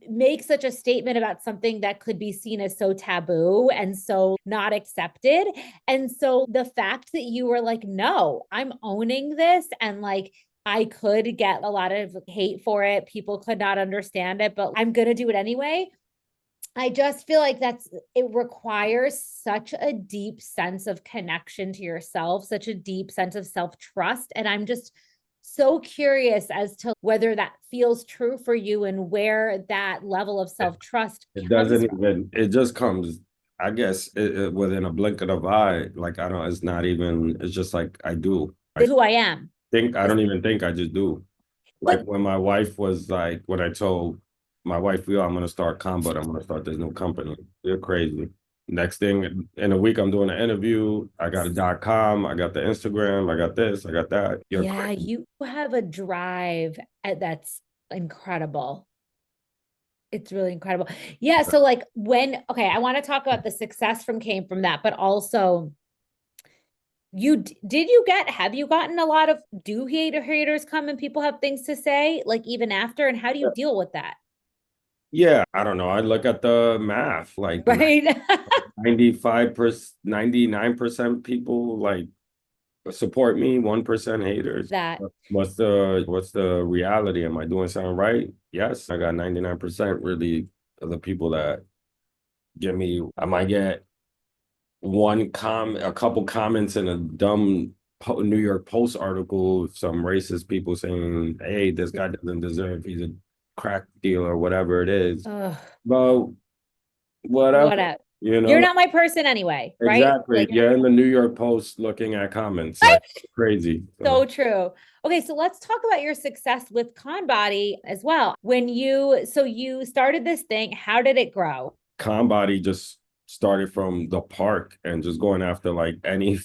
make such a statement about something that could be seen as so taboo and so not accepted. And so the fact that you were like, no, I'm owning this, and like, I could get a lot of hate for it. People could not understand it, but I'm going to do it anyway. I just feel like it requires such a deep sense of connection to yourself, such a deep sense of self-trust. And I'm just so curious as to whether that feels true for you and where that level of self-trust it comes doesn't from. even, it just comes, I guess, within a blink of an eye. Like, I don't, it's not even, it's just like I do. Who I am. I don't even think, I just do. Like But when my wife was like, when I told my wife, yo, I'm gonna start ConBud, I'm gonna start this new company. You're crazy. Next thing in a week, I'm doing an interview. I got a .com, I got the Instagram, I got this, I got that. You're yeah, crazy. you have a drive that's incredible. It's really incredible. Yeah. So like okay, I want to talk about the success came from that, but also have you gotten a lot of, do haters come and people have things to say, like even after, and how do you deal with that? Yeah, I don't know. I look at the math, like Right. 95%, 99% people like support me, 1% haters. That, What's the reality? Am I doing something right? Yes, I got 99% really of the people that give me. I might get a couple comments in a dumb New York Post article, some racist people saying, "Hey, this guy doesn't deserve. He's a crack dealer, or whatever it is." ugh, But whatever, whatever. you You're know. not my person anyway, right? Exactly. Like, You're in the New York Post looking at comments like crazy. so true. Okay, so let's talk about your success with ConBody as well. You started this thing, how did it grow? ConBody just started from the park and just going after like any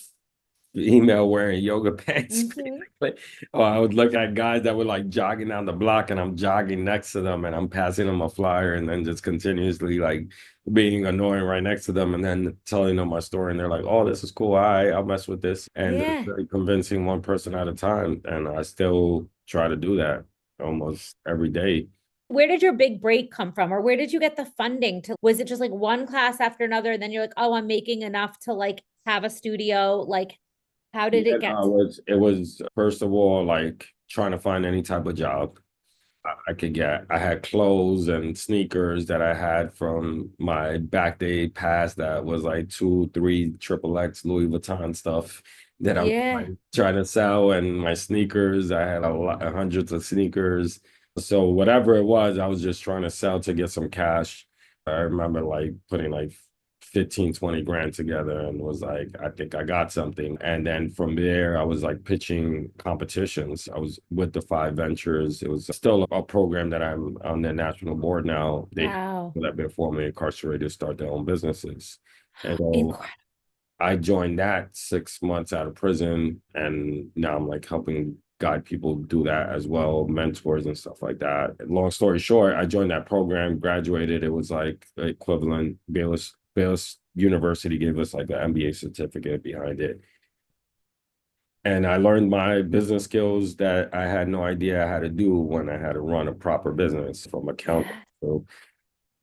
female wearing yoga pants. Mhm. Basically. Or I would look at guys that were like jogging down the block and I'm jogging next to them and I'm passing them a flyer and then just continuously like being annoying right next to them and then telling them my story and they're like, oh, this is cool. I'll mess with this. And just Yeah. really convincing one person at a time. And I still try to do that almost every day. Where did your big break come from? Or where did you get the funding to, was it just like one class after another? And then you're like, oh, I'm making enough to like have a studio. Like, how did Yeah, it get? no, it was first of all like trying to find any type of job I could get. I had clothes and sneakers that I had from my back day past that was like two, three triple X Louis Vuitton stuff that I was Yeah. like trying to sell, and my sneakers. I had hundreds of sneakers. So whatever it was, I was just trying to sell to get some cash. I remember like putting like 15, 20 grand together and was like, I think I got something. And then from there, I was like pitching competitions. I was with the Five Ventures. It was still a program that I'm on the national board now. They Wow. that have been formerly incarcerated start their own businesses. And so Incredible. I joined that 6 months out of prison. And now I'm like helping guide people do that as well, mentors and stuff like that. Long story short, I joined that program, graduated. It was like the equivalent. Baylor University gave us like an MBA certificate behind it. And I learned my business skills that I had no idea how to do when I had to run a proper business, from accounting Yeah. to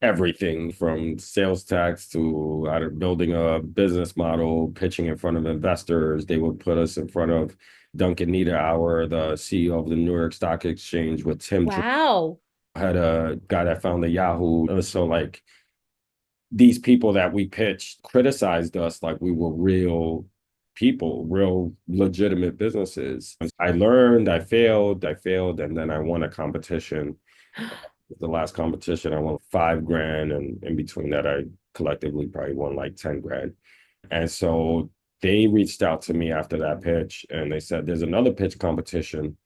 everything, from sales tax to out of building a business model, pitching in front of investors. They would put us in front of Duncan Niederauer, the CEO of the New York Stock Exchange, with Tim. Wow. Had a guy that founded Yahoo. So like these people that we pitched criticized us like we were real people, real legitimate businesses. I learned, I failed, and then I won a competition. The last competition, I won 5 grand, and in between that, I collectively probably won like 10 grand. And so they reached out to me after that pitch, and they said there's another pitch competition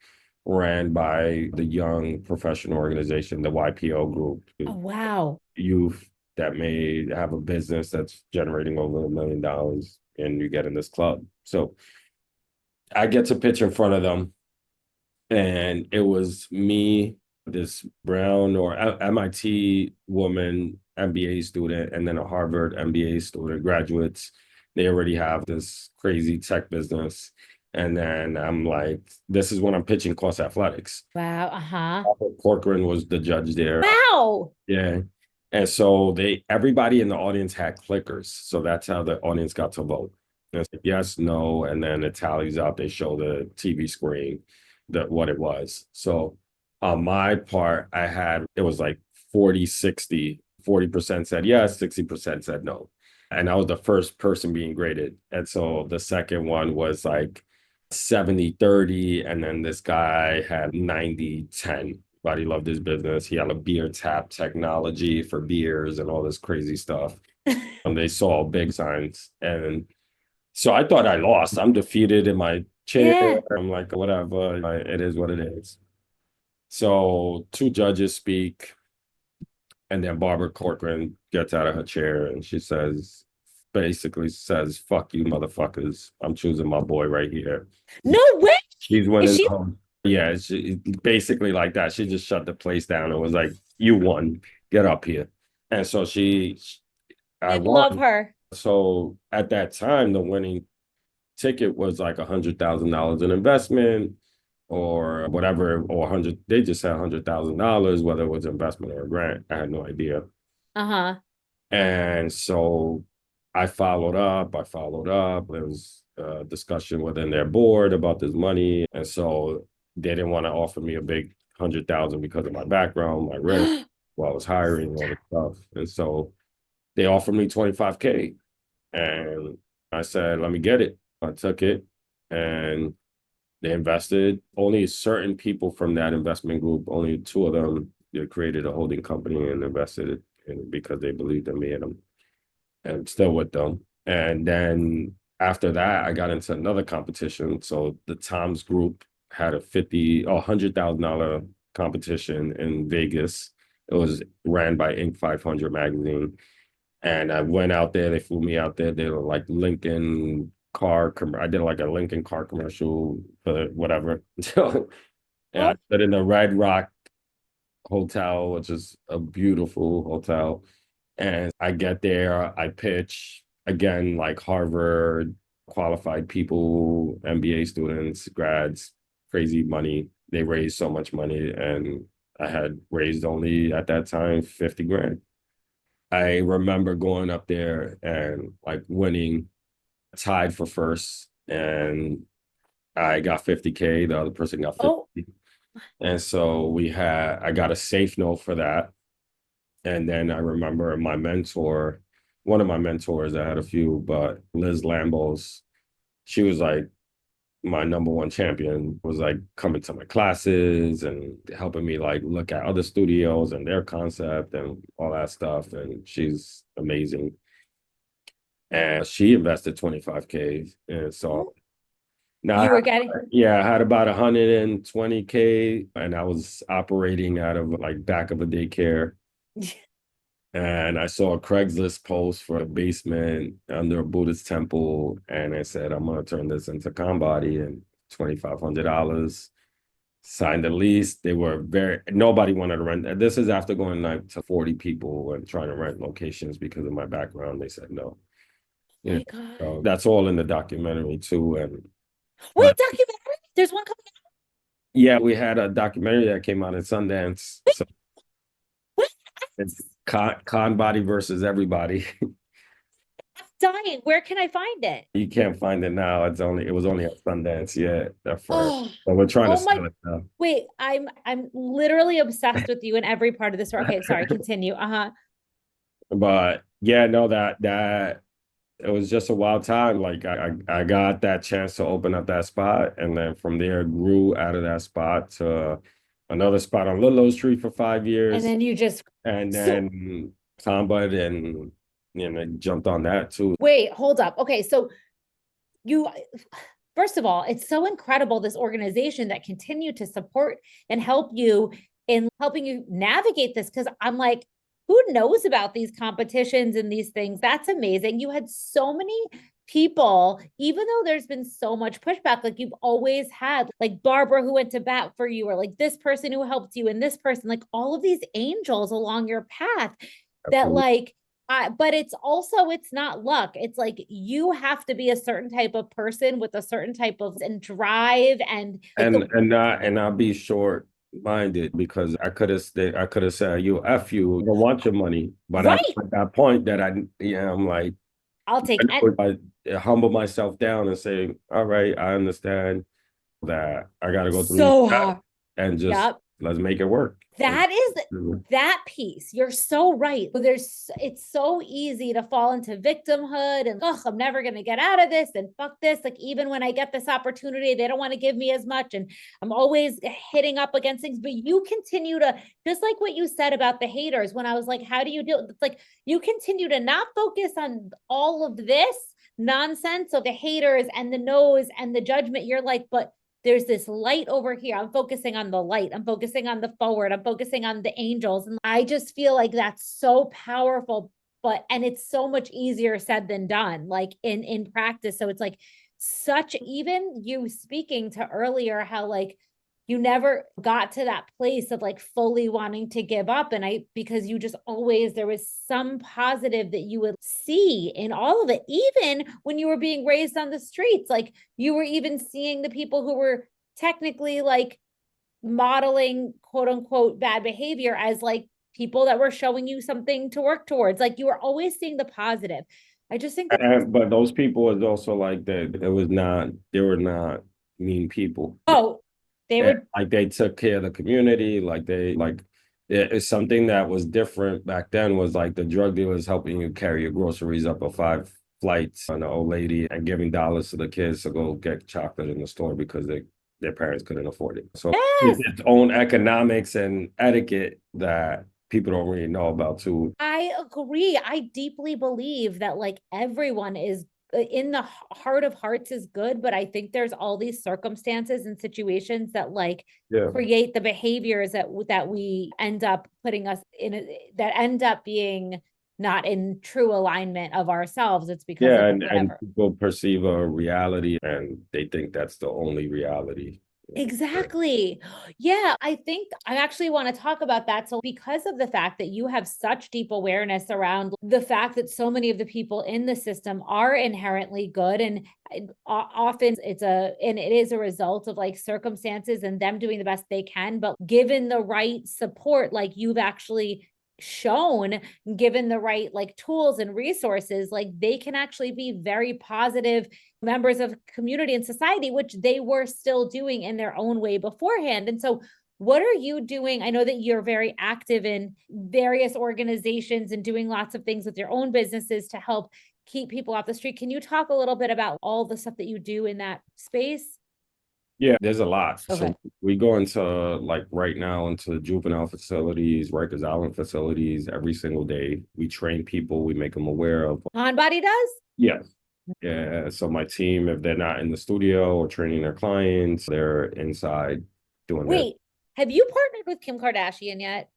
ran by the young professional organization, the YPO group, Oh, wow. youth that may have a business that's generating over $1 million, and you get in this club. So I get to pitch in front of them, and it was me, this brown or MIT woman, MBA student, and then a Harvard MBA student, graduates. They already have this crazy tech business. And then I'm like, this is when I'm pitching Cost Athletics. Wow. Uh-huh. Corcoran was the judge there. Wow. Yeah. And so everybody in the audience had clickers. So that's how the audience got to vote. And it's like, yes, no, and then it tallies out. They show the TV screen what it was. So on my part, it was like 40-60, 40% said yes, 60% said no. And I was the first person being graded. And so the second one was like 70-30. And then this guy had 90-10. But he loved his business. He had a beer tap technology for beers and all this crazy stuff. And they saw big signs. And so I thought I lost. I'm defeated in my chair. Yeah. I'm like, whatever, it is what it is. So 2 judges speak, and then Barbara Corcoran gets out of her chair and she basically says, fuck you, motherfuckers. I'm choosing my boy right here. No way. She's winning home. Yeah, basically like that. She just shut the place down and was like, you won. Get up here. And so I won. Love her. So at that time, the winning ticket was like $100,000 in investment or whatever, or 100. They just said $100,000, whether it was investment or a grant. I had no idea. Uh-huh. And so I followed up. There was a discussion within their board about this money. And so they didn't want to offer me a big 100,000 because of my background, my risk, while I was hiring, all this stuff. And so they offered me 25K. And I said, let me get it. I took it, and they invested. Only certain people from that investment group, only 2 of them, they created a holding company and invested in it because they believed in me, and I'm still with them. And then after that, I got into another competition. So the Tom's Group had a $100,000 competition in Vegas. It was ran by Inc. 500 magazine. And I went out there. They flew me out there. They were like Lincoln car. I did like a Lincoln car commercial for whatever. So yeah, I stood in the Red Rock Hotel, which is a beautiful hotel. And I get there, I pitch again, like Harvard qualified people, MBA students, grads, crazy money. They raised so much money, and I had raised only at that time 50 grand. I remember going up there and like winning, tied for first, and I got 50K. The other person got 50. Oh. And so I got a safe note for that. And then I remember one of my mentors, I had a few, but Liz Lambos, she was like my #1 champion, was like coming to my classes and helping me like look at other studios and their concept and all that stuff. And she's amazing. And she invested 25K. And so now I had about 120K, and I was operating out of like back of a daycare. And I saw a Craigslist post for a basement under a Buddhist temple. And I said, I'm going to turn this into ConBody, and $2,500. Signed the lease. Nobody wanted to rent. This is after going like to 40 people and trying to rent locations because of my background. They said no. Oh my God. So that's all in the documentary too. And wait, documentary? There's one coming out? Yeah, we had a documentary that came out in Sundance. So what? It's ConBody versus everybody. I'm dying. Where can I find it? You can't find it now. It was only at Sundance, at first. So we're trying to sell it now. Wait, I'm literally obsessed with you in every part of this. Okay, sorry, continue. But yeah, no, that it was just a wild time. Like I got that chance to open up that spot, and then from there grew out of that spot to another spot on Little Street for 5 years. And then you just And so then ConBud, and jumped on that too. wait, hold up. Okay, so you first of all, it's so incredible, this organization that continue to support and help you in helping you navigate this. Because I'm like, who knows about these competitions and these things? That's amazing. You had so many people, even though there's been so much pushback, like you've always had like Barbara who went to bat for you, or like this person who helped you, and this person, like all of these angels along your path that Absolutely. like but it's also, it's not luck. It's like you have to be a certain type of person with a certain type of and drive and like And not be short minded, because I could have said, you F you, I don't want your money. But at right. that point that I'm like, I'll take I humble myself down and say, all right, I understand that I got to go through these so steps, hard. and just Yep. let's make it work. That is that piece. You're so right. It's so easy to fall into victimhood and I'm never gonna get out of this and fuck this. Like even when I get this opportunity, they don't want to give me as much. And I'm always hitting up against things. But you continue to, just like what you said about the haters, when I was like, how do you do it? It's like you continue to not focus on all of this nonsense of the haters and the no's and the judgment. You're like, but there's this light over here. I'm focusing on the light. I'm focusing on the forward. I'm focusing on the angels. And I just feel like that's so powerful, and it's so much easier said than done, like in practice. So it's like even you speaking to earlier, how like you never got to that place of like fully wanting to give up. And because you just always, there was some positive that you would see in all of it, even when you were being raised on the streets, like you were even seeing the people who were technically like modeling quote unquote bad behavior as like people that were showing you something to work towards. Like you were always seeing the positive. I just think that, But those people is also like that. They were not mean people. they were, Like they took care of the community. It's something that was different back then, was like the drug dealers helping you carry your groceries up a 5 flights, and the old lady, and giving dollars to the kids to go get chocolate in the store because their parents couldn't afford it. So yes. it's its own economics and etiquette that people don't really know about too. I agree. I deeply believe that like everyone is in the heart of hearts is good, but I think there's all these circumstances and situations that like Yeah. create the behaviors that we end up putting us in that end up being not in true alignment of ourselves. It's because Yeah, of and whatever. people perceive a reality and they think that's the only reality. Exactly. Yeah, I think I actually want to talk about that. So, because of the fact that you have such deep awareness around the fact that so many of the people in the system are inherently good, and often it is a result of like circumstances and them doing the best they can, but given the right support, like you've actually shown, given the right like tools and resources, like they can actually be very positive members of community and society, which they were still doing in their own way beforehand. And so what are you doing? I know that you're very active in various organizations and doing lots of things with your own businesses to help keep people off the street. Can you talk a little bit about all the stuff that you do in that space? Yeah, there's a lot. Okay. So we go into, like right now, into juvenile facilities, Rikers Island facilities every single day. We train people, we make them aware of. ConBody does? Yes. Yeah. So my team, if they're not in the studio or training their clients, they're inside doing their. Wait, have you partnered with Kim Kardashian yet?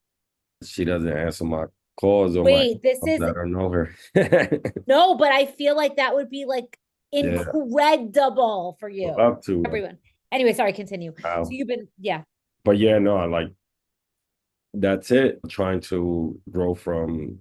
She doesn't answer my calls or my Wait, this emails. is I don't know her. no, but I feel like that would be like Yeah, incredible for would you. love to. Everyone. Anyway, sorry, continue. So you've been, yeah. But yeah, no, like that's it. Trying to grow from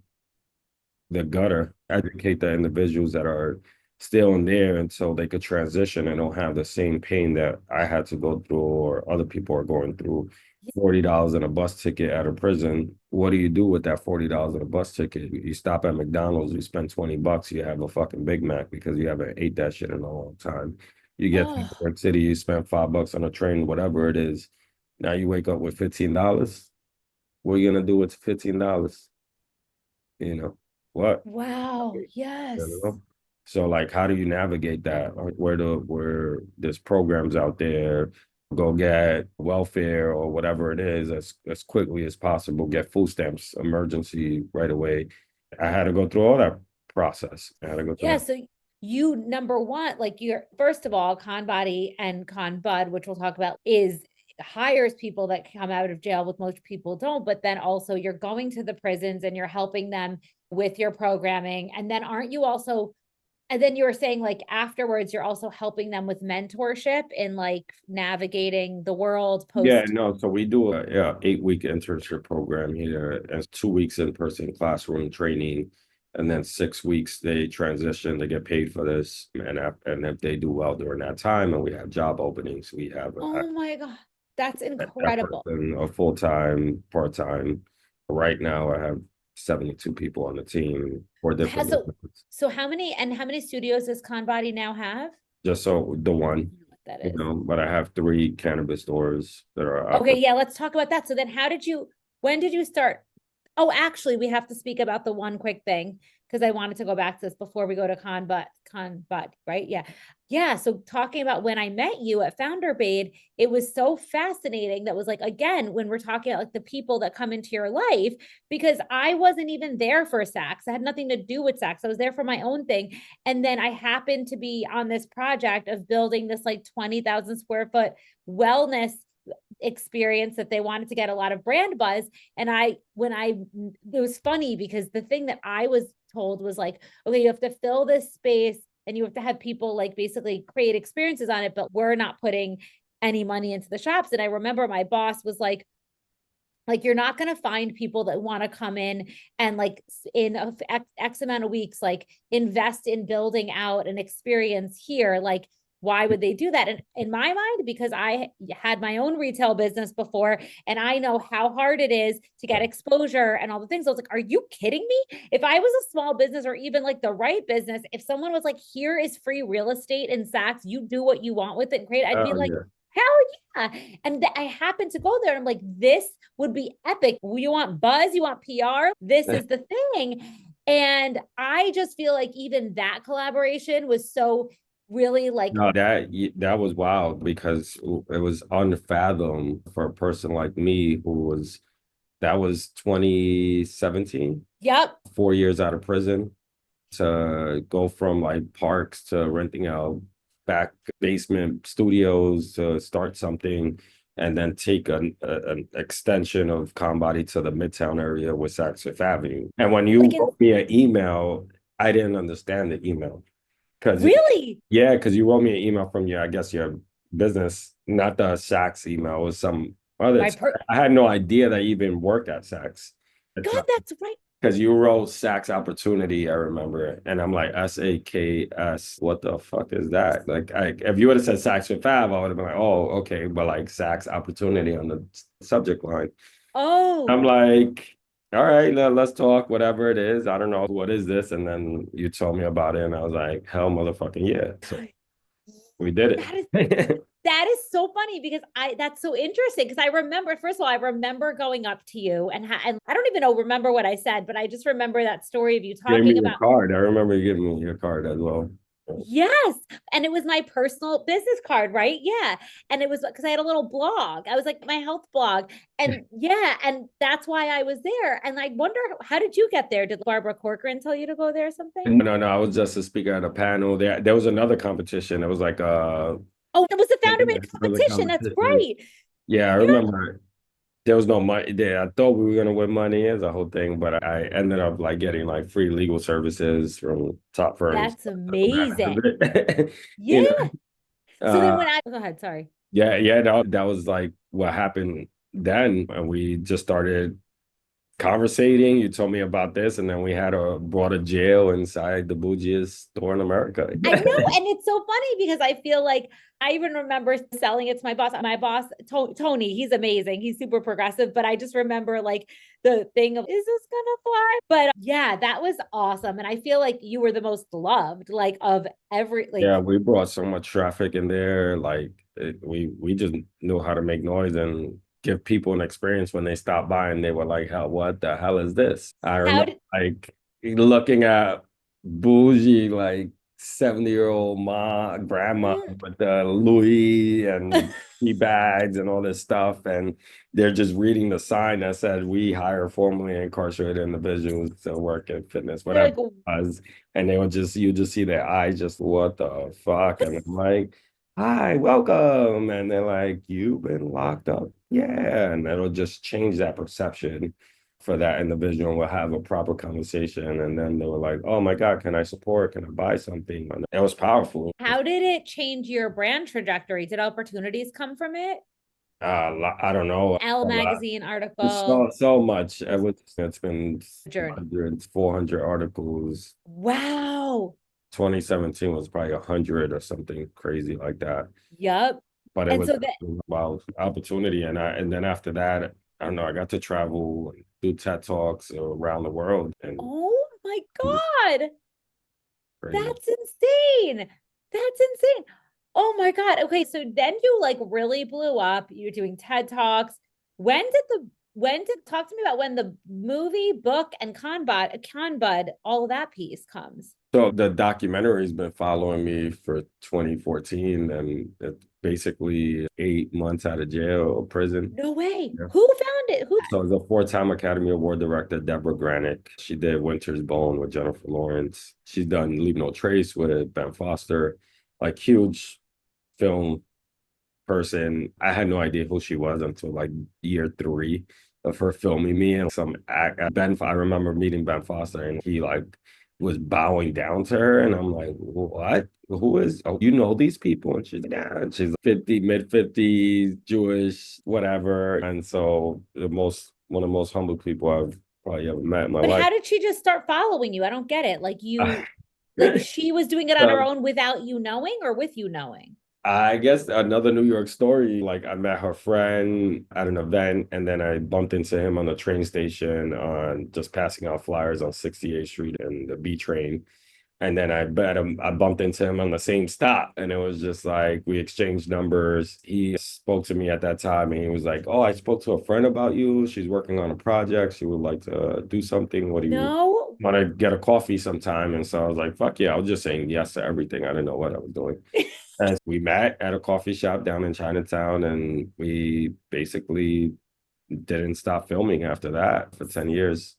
the gutter, educate the individuals that are still in there until they could transition and don't have the same pain that I had to go through or other people are going through. $40 in a bus ticket at a prison. What do you do with that $40 in a bus ticket? You stop at McDonald's, you spend $20, you have a fucking Big Mac because you haven't ate that shit in a long time. You get to New York City, you spend $5 on a train, whatever it is. Now you wake up with $15. What are you gonna do with $15? You know what? Wow. Yes. You know? So like, how do you navigate that? Like, where there's programs out there go get welfare or whatever it is as quickly as possible, get food stamps, emergency right away. I had to go through all that process. I had to go through Yeah, so you number one, like you're first of all, ConBody and ConBud, which we'll talk about, is hires people that come out of jail, with most people don't. But then also you're going to the prisons and you're helping them with your programming. And then aren't you also, and then you were saying like afterwards, you're also helping them with mentorship in like navigating the world Yeah, post. no, so we do a 8-week internship program here and 2 weeks in-person classroom training. And then 6 weeks they transition to get paid for this. And if they do well during that time and we have job openings, we have Oh my God, that's that incredible. person a full-time, part-time. Right now I have 72 people on the team for different So, businesses. so how many studios does ConBody now have? Just so the I one, don't know what that is. but I have 3 cannabis stores that are Okay, operating. yeah, let's talk about that. So then when did you start? Oh, actually, we have to speak about the one quick thing because I wanted to go back to this before we go to ConBud, right? Yeah. Yeah. So talking about when I met you at Founder Bade, it was so fascinating. That was like, again, when we're talking about like the people that come into your life, because I wasn't even there for Saks. I had nothing to do with Saks. I was there for my own thing. And then I happened to be on this project of building this like 20,000 square foot wellness experience that they wanted to get a lot of brand buzz. And it was funny because the thing that I was told was like, okay, you have to fill this space and you have to have people like basically create experiences on it, but we're not putting any money into the shops. And I remember my boss was like you're not going to find people that want to come in and like in X amount of weeks like invest in building out an experience here. Like why would they do that? And in my mind, because I had my own retail business before and I know how hard it is to get exposure and all the things, I was like, are you kidding me? If I was a small business or even like the right business, if someone was like, here is free real estate in Saks, you do what you want with it and create, I'd be Oh like, yeah. hell yeah. And I happened to go there. And I'm like, this would be epic. You want buzz, you want PR, this is the thing. And I just feel like even that collaboration was so really like, No, that was wild because it was unfathomed for a person like me that was 2017, yep. 4 years out of prison, to go from like parks to renting out back basement studios to start something and then take an extension of ConBody to the Midtown area with Saks Fifth Avenue. And when you Like in, wrote me an email, I didn't understand the email. Because really? yeah, because you wrote me an email from your, I guess your business, not the Saks email, it was some other. My per I had no idea that you even worked at Saks. God, that's right. Because you wrote Saks Opportunity, I remember it. And I'm like, SAKS, what the fuck is that? Like, if you would have said Saks Fifth Ave, I would have been like, oh, okay. But like Saks Opportunity on the subject line. Oh, I'm like, all right, let's talk, whatever it is. I don't know, what is this? And then you told me about it, and I was like, hell motherfucking yeah. So God, we did that is it. that is so funny because that's so interesting because I remember, first of all, I remember going up to you and I don't even remember what I said, but I just remember that story of you Gave me talking your about. card. I remember you giving me your card as well. Yes. And it was my personal business card, right? Yeah. And it was because I had a little blog. I was like my health blog. And yeah. And that's why I was there. And I wonder, how did you get there? Did Barbara Corcoran tell you to go there or something? No, I was just a speaker at a panel. There was another competition. It was like Oh, it was the Founder Made it was a competition. That's competition. right. Yeah, I Yeah. remember there was no money there. I thought we were gonna win money as a whole thing, but I ended up like getting like free legal services from top firms. That's amazing. You Yeah. know, So then uh, when I go ahead, sorry. yeah, that was like what happened then, and we just started conversating. You told me about this, and then we brought a jail inside the bougiest store in America. I know. And it's so funny because I feel like I even remember selling it to my boss. My boss, Tony, he's amazing. He's super progressive. But I just remember like the thing of, is this going to fly? But yeah, that was awesome. And I feel like you were the most loved, like of every, like, Yeah, we brought so much traffic in there. Like we just knew how to make noise and give people an experience when they stopped by and they were like, "Hell, what the hell is this?" I how remember did, like looking at bougie like 70-year-old grandma with the Louis and tea bags and all this stuff. And they're just reading the sign that said, "We hire formerly incarcerated individuals to work in fitness," They're whatever like, it was. And they would just, you just see their eyes just, what the fuck? And I'm like, "Hi, welcome." And they're like, "You've been locked up." Yeah. And it'll just change that perception for that individual, and we'll have a proper conversation. And then they were like, "Oh my God, can I support? Can I buy something?" And it was powerful. how did it change your brand trajectory? Did opportunities come from it? I don't know. Elle A lot. magazine It's article, so much. It's been journey. 400 articles. Wow. 2017 was probably 100 or something crazy like that. Yep. But it And was so a that, wow opportunity. And then after that, I don't know, I got to travel and do TED Talks around the world, and oh my it was God, crazy. that's insane. That's insane. Oh my God. Okay. So then you like really blew up. You're doing TED Talks. Talk to me about when the movie, book, and ConBud, all that piece comes. So the documentary's been following me for 2014, and it's basically 8 months out of jail or prison. No way. Yeah. Who found it? Who? So the four-time Academy Award director, Deborah Granick. She did Winter's Bone with Jennifer Lawrence. She's done Leave No Trace with Ben Foster, like huge film person. I had no idea who she was until like year 3 of her filming me. And some act, I remember meeting Ben Foster, and he like was bowing down to her. And I'm like, "What? Who is, oh, you know these people?" And she's like, "Yeah." And she's 50, mid-50s, Jewish, whatever. And so one of the most humble people I've probably ever met in my But life. how did she just start following you? I don't get it. Like she was doing it on her So, own without you knowing or with you knowing? I guess another New York story. Like, I met her friend at an event, and then I bumped into him on the train station on just passing out flyers on 68th Street and the B train. And then I bumped into him on the same stop, and it was just like we exchanged numbers. He spoke to me at that time, and he was like, "Oh, I spoke to a friend about you. She's working on a project. She would like to do something. What do you No. want to get a coffee sometime?" And so I was like, "Fuck yeah!" I was just saying yes to everything. I didn't know what I was doing. And we met at a coffee shop down in Chinatown, and we basically didn't stop filming after that for 10 years.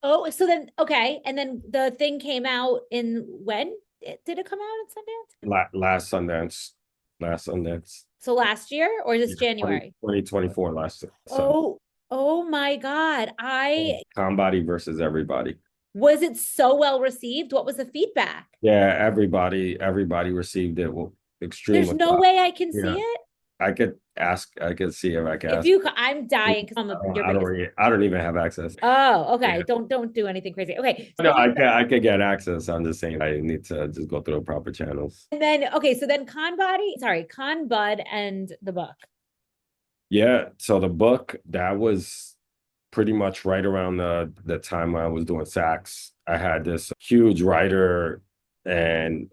Oh, so then okay. And then the thing came out in when? Did it come out at Sundance? Last Sundance, last Sundance. So last year or this Yeah, January? 2024 last Sunday. Oh, oh my God. I ConBody versus everybody. Was it so well received? What was the feedback? Yeah, everybody received it There's extremely no well. way I can see Yeah, it. I could see if I can If ask. you, I'm dying because I'm your biggest. I don't even have access. Oh, okay. Yeah. Don't do anything crazy. Okay. No, I could get access. I'm just saying I need to just go through the proper channels. And then okay, so then ConBud and the book. Yeah, so the book, that was pretty much right around the time I was doing Saks. I had this huge writer, and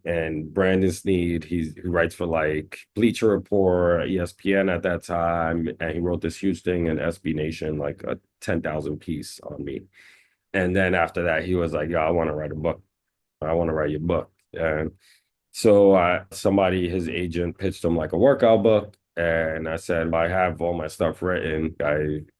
Brandon Sneed, he writes for like Bleacher Report, ESPN at that time, and he wrote this huge thing in SB Nation, like a 10,000 piece on me. And then after that, he was like, "Yo, I want to write a book. I want to write your book." And so somebody, his agent, pitched him like a workout book, and I said, "I have all my stuff written."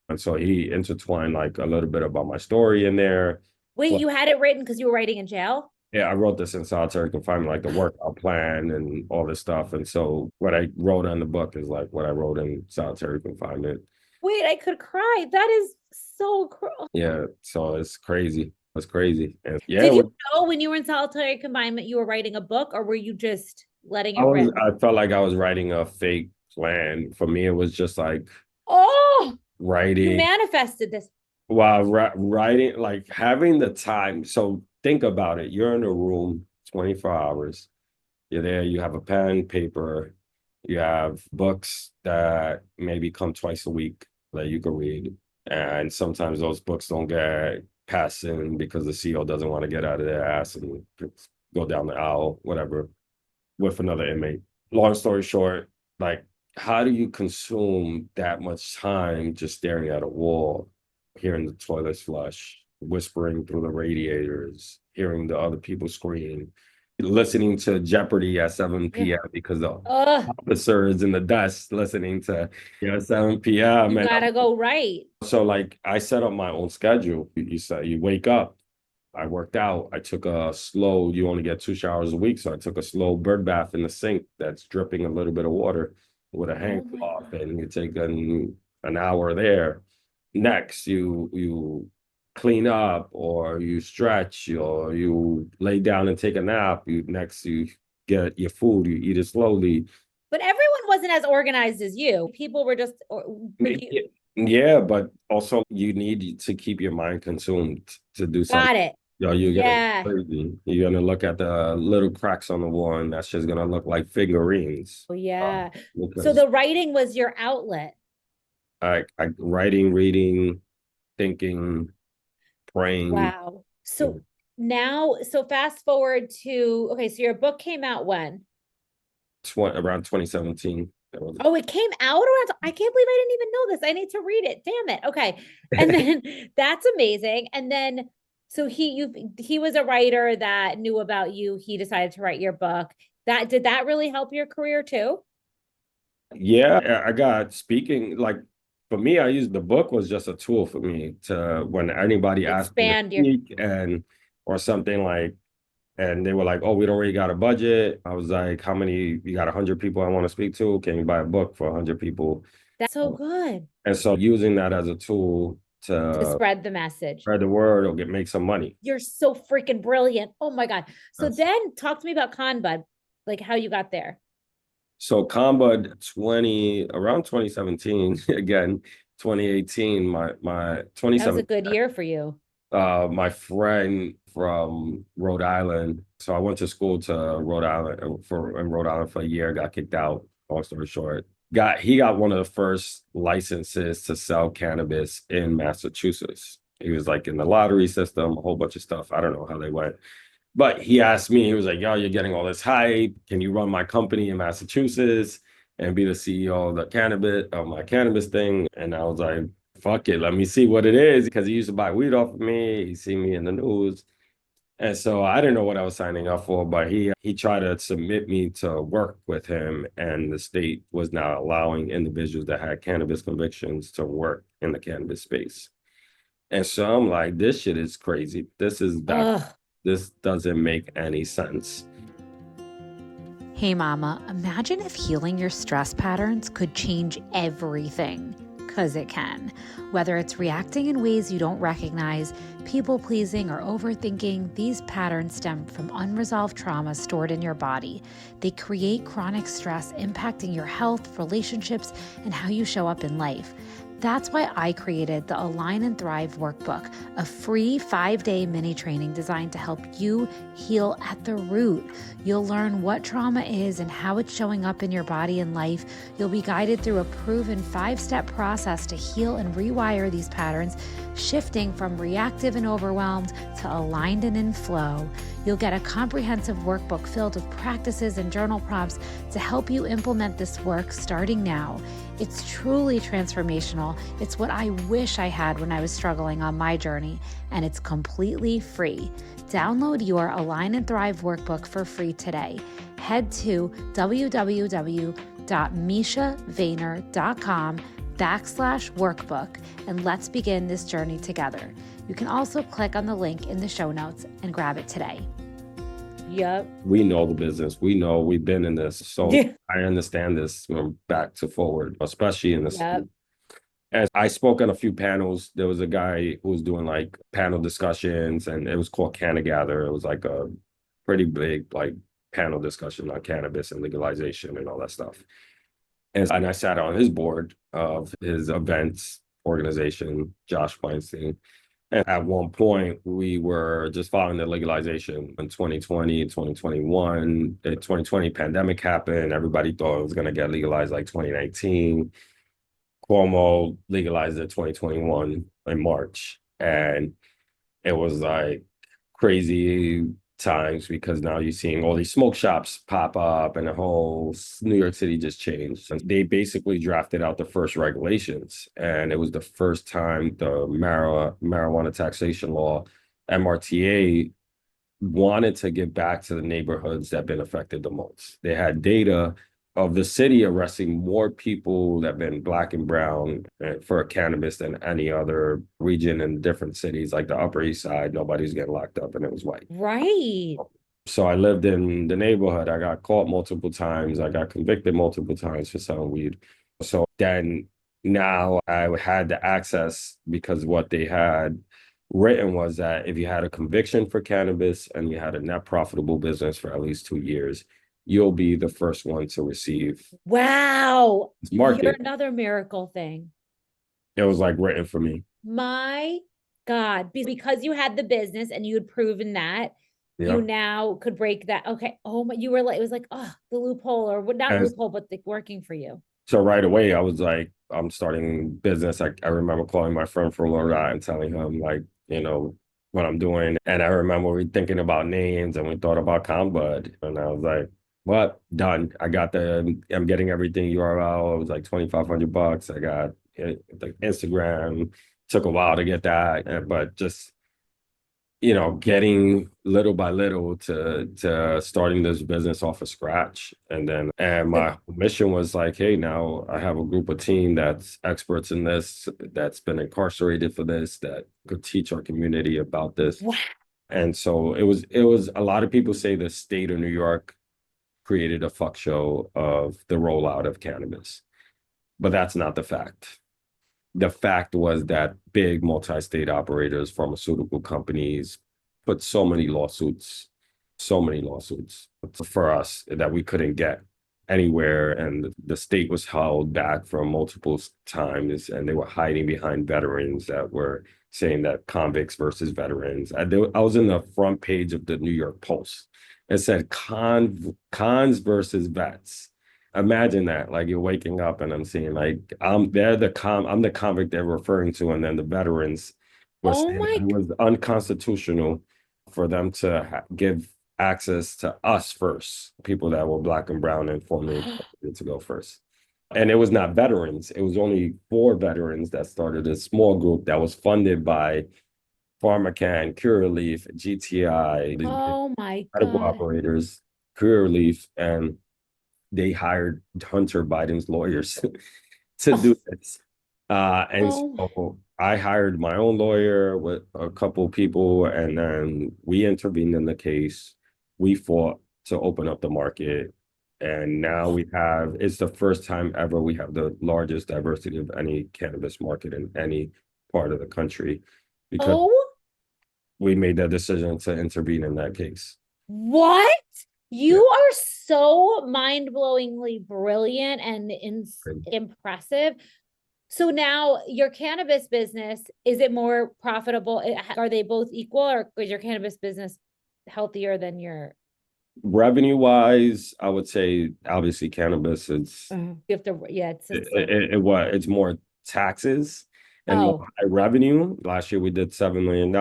And so he intertwined like a little bit about my story in there. Wait, Well, you had it written because you were writing in jail? yeah, I wrote this in solitary confinement, like the workout plan and all this stuff. And so what I wrote on the book is like what I wrote in solitary confinement. Wait, I could cry. That is so cruel. Yeah, so it's crazy. It's crazy. And yeah, Did you know when you were in solitary confinement you were writing a book, or were you just letting it rip? I felt like I was writing a fake plan. For me, it was just like Oh, you writing manifested this. while writing, like having the time. So think about it. You're in a room 24 hours. You're there, you have a pen, paper, you have books that maybe come twice a week that you can read. And sometimes those books don't get passed in because the CEO doesn't want to get out of their ass and go down the aisle, whatever, with another inmate. Long story short, like, how do you consume that much time just staring at a wall, hearing the toilets flush, whispering through the radiators, hearing the other people scream? listening to Jeopardy at 7 Yeah. p.m. because the Ugh, officer is in the desk listening to at 7 p.m. you And gotta go right. so like I set up my own schedule. You say you wake up. I worked out. I took a slow, you only get 2 showers a week. So I took a slow bird bath in the sink that's dripping a little bit of water with a hand Oh my cloth. God. And you take an hour there. Next, you clean up or you stretch or you lay down and take a nap. You get your food, you eat it slowly. But everyone wasn't as organized as you. People were just, Yeah, but also you need to keep your mind consumed to do something. got it. You're gonna go Yeah. crazy. You're gonna look at the little cracks on the wall, and that's just gonna look like figurines. Oh, yeah. So Because the writing was your outlet. I writing, reading, thinking, praying, Wow. So now, so fast forward to, okay, so your book came out when? around 2017. Oh, it came out around, I can't believe I didn't even know this. I need to read it. Damn it. Okay. And then that's amazing. And then, so he was a writer that knew about you. He decided to write your book. Did that really help your career too? Yeah, I got speaking like for me, I used the book was just a tool for me to when anybody asked me to Expand your, speak and or something like and they were like, "Oh, we don't really got a budget." I was like, "How many? You got 100 people I want to speak to? Can you buy a book for 100 people?" that's so good And so using that as a tool to to spread the message. spread the word or make some money. You're so freaking brilliant. Oh my God. So That's then talk to me about ConBud, like how you got there. so ConBud 20 around 2017 again 2018 my That was a 27 good year for you. my friend from Rhode Island. So I went to school to Rhode Island in Rhode Island for a year, got kicked out, long story short. He got one of the first licenses to sell cannabis in Massachusetts. He was like in the lottery system, a whole bunch of stuff. I don't know how they went. But he asked me, he was like, "Yo, you're getting all this hype. Can you run my company in Massachusetts and be the CEO of my cannabis thing?" And I was like, "Fuck it, let me see what it is." Because he used to buy weed off of me. He see me in the news. And so I didn't know what I was signing up for, but he tried to submit me to work with him, and the state was not allowing individuals that had cannabis convictions to work in the cannabis space. And so I'm like, this shit is crazy. Ugh. This doesn't make any sense. Hey, Mama, imagine if healing your stress patterns could change everything. Because it can. Whether it's reacting in ways you don't recognize, people pleasing, or overthinking, these patterns stem from unresolved trauma stored in your body. They create chronic stress, impacting your health, relationships, and how you show up in life. That's why I created the Align and Thrive Workbook, a free 5-day mini training designed to help you heal at the root. You'll learn what trauma is and how it's showing up in your body and life. You'll be guided through a proven 5-step process to heal and rewire these patterns, shifting from reactive and overwhelmed to aligned and in flow. You'll get a comprehensive workbook filled with practices and journal prompts to help you implement this work starting now. It's truly transformational. It's what I wish I had when I was struggling on my journey, and it's completely free. Download your Align and Thrive workbook for free today. Head to www.mishavayner.com/workbook and let's begin this journey together. You can also click on the link in the show notes and grab it today. Yep. We know the business. We know we've been in this. So I understand this from back to forward, especially in this. Yep. And I spoke on a few panels. There was a guy who was doing like panel discussions, and it was called Canna Gather. It was like a pretty big like panel discussion on cannabis and legalization and all that stuff. And I sat on his board of his events organization, Josh Feinstein. And at one point, we were just following the legalization in 2020, 2021. The 2020 pandemic happened. Everybody thought it was going to get legalized like 2019. Cuomo legalized it 2021 in March. And it was like crazy times because now you're seeing all these smoke shops pop up and the whole New York City just changed. And they basically drafted out the first regulations. And it was the first time the marijuana taxation law, MRTA, wanted to get back to the neighborhoods that have been affected the most. They had data of the city arresting more people that have been Black and brown for cannabis than any other region in different cities, like the Upper East Side. Nobody's getting locked up, and it was white. Right. So I lived in the neighborhood. I got caught multiple times. I got convicted multiple times for selling weed. So then now I had the access, because what they had written was that if you had a conviction for cannabis and you had a net profitable business for at least 2 years, you'll be the first one to receive Wow. this You're market. another miracle thing. It was like written for me. My God, because you had the business and you had proven that, you Yeah. now could break that. Okay. Oh my, you were like, it was like, oh, the loophole, or what, not And loophole, but the working for you. so right away, I was like, I'm starting business. I remember calling my friend from Rhode Island and telling him, like, what I'm doing. And I remember we thinking about names and we thought about ConBud. And I was like, what? Done. I'm getting everything URL. It was like $2,500. I got the Instagram. Took a while to get that, but just getting little by little to starting this business off of scratch. And my mission was like, hey, now I have a group of team that's experts in this, that's been incarcerated for this, that could teach our community about this. Wow. And so it was a lot of people say the state of New York created a fuck show of the rollout of cannabis, but that's not the fact. The fact was that big multi-state operators, pharmaceutical companies, put so many lawsuits for us that we couldn't get anywhere. And the state was held back from multiple times, and they were hiding behind veterans that were saying that convicts versus veterans. I was in the front page of the New York Post. It said cons versus vets. Imagine that, like you're waking up and I'm seeing like I'm the convict they're referring to, and then the veterans were Oh saying my, it was unconstitutional for them to give access to us first, people that were Black and brown and formerly incarcerated, to go first. And it was not veterans; it was only 4 veterans that started a small group that was funded by PharmaCann, Curaleaf, GTI, these big oh my medical God. operators, Curaleaf, and they hired Hunter Biden's lawyers to do Oh, this. And oh, so I hired my own lawyer with a couple people, and then we intervened in the case. We fought to open up the market. And now it's the first time ever we have the largest diversity of any cannabis market in any part of the country, because oh, we made that decision to intervene in that case. what? Yeah. You are so mind-blowingly brilliant and impressive. So now your cannabis business, is it more profitable? Are they both equal, or is your cannabis business healthier than your? Revenue wise, I would say obviously cannabis, You have to, yeah, it's more taxes and more oh, high revenue. Last year we did $7 million,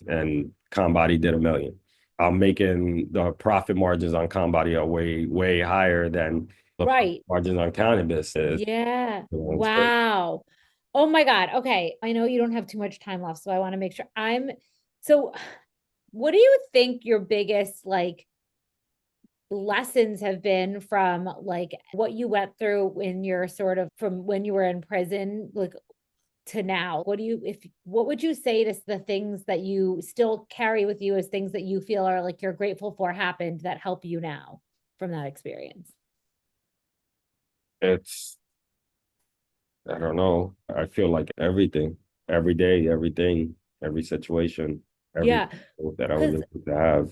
and ConBody did 1 million. I'm making the profit margins on ConBody are way, way higher than the right. margins on cannabis is. Yeah. It's great. Wow. Oh my God. Okay. I know you don't have too much time left, so I want to make sure so what do you think your biggest like lessons have been from like what you went through when you're sort of from when you were in prison, like to now? What would you say to the things that you still carry with you as things that you feel are like you're grateful for happened that help you now from that experience? It's, I don't know. I feel like everything, every day, everything, every situation, every Yeah. that I was Because able to have.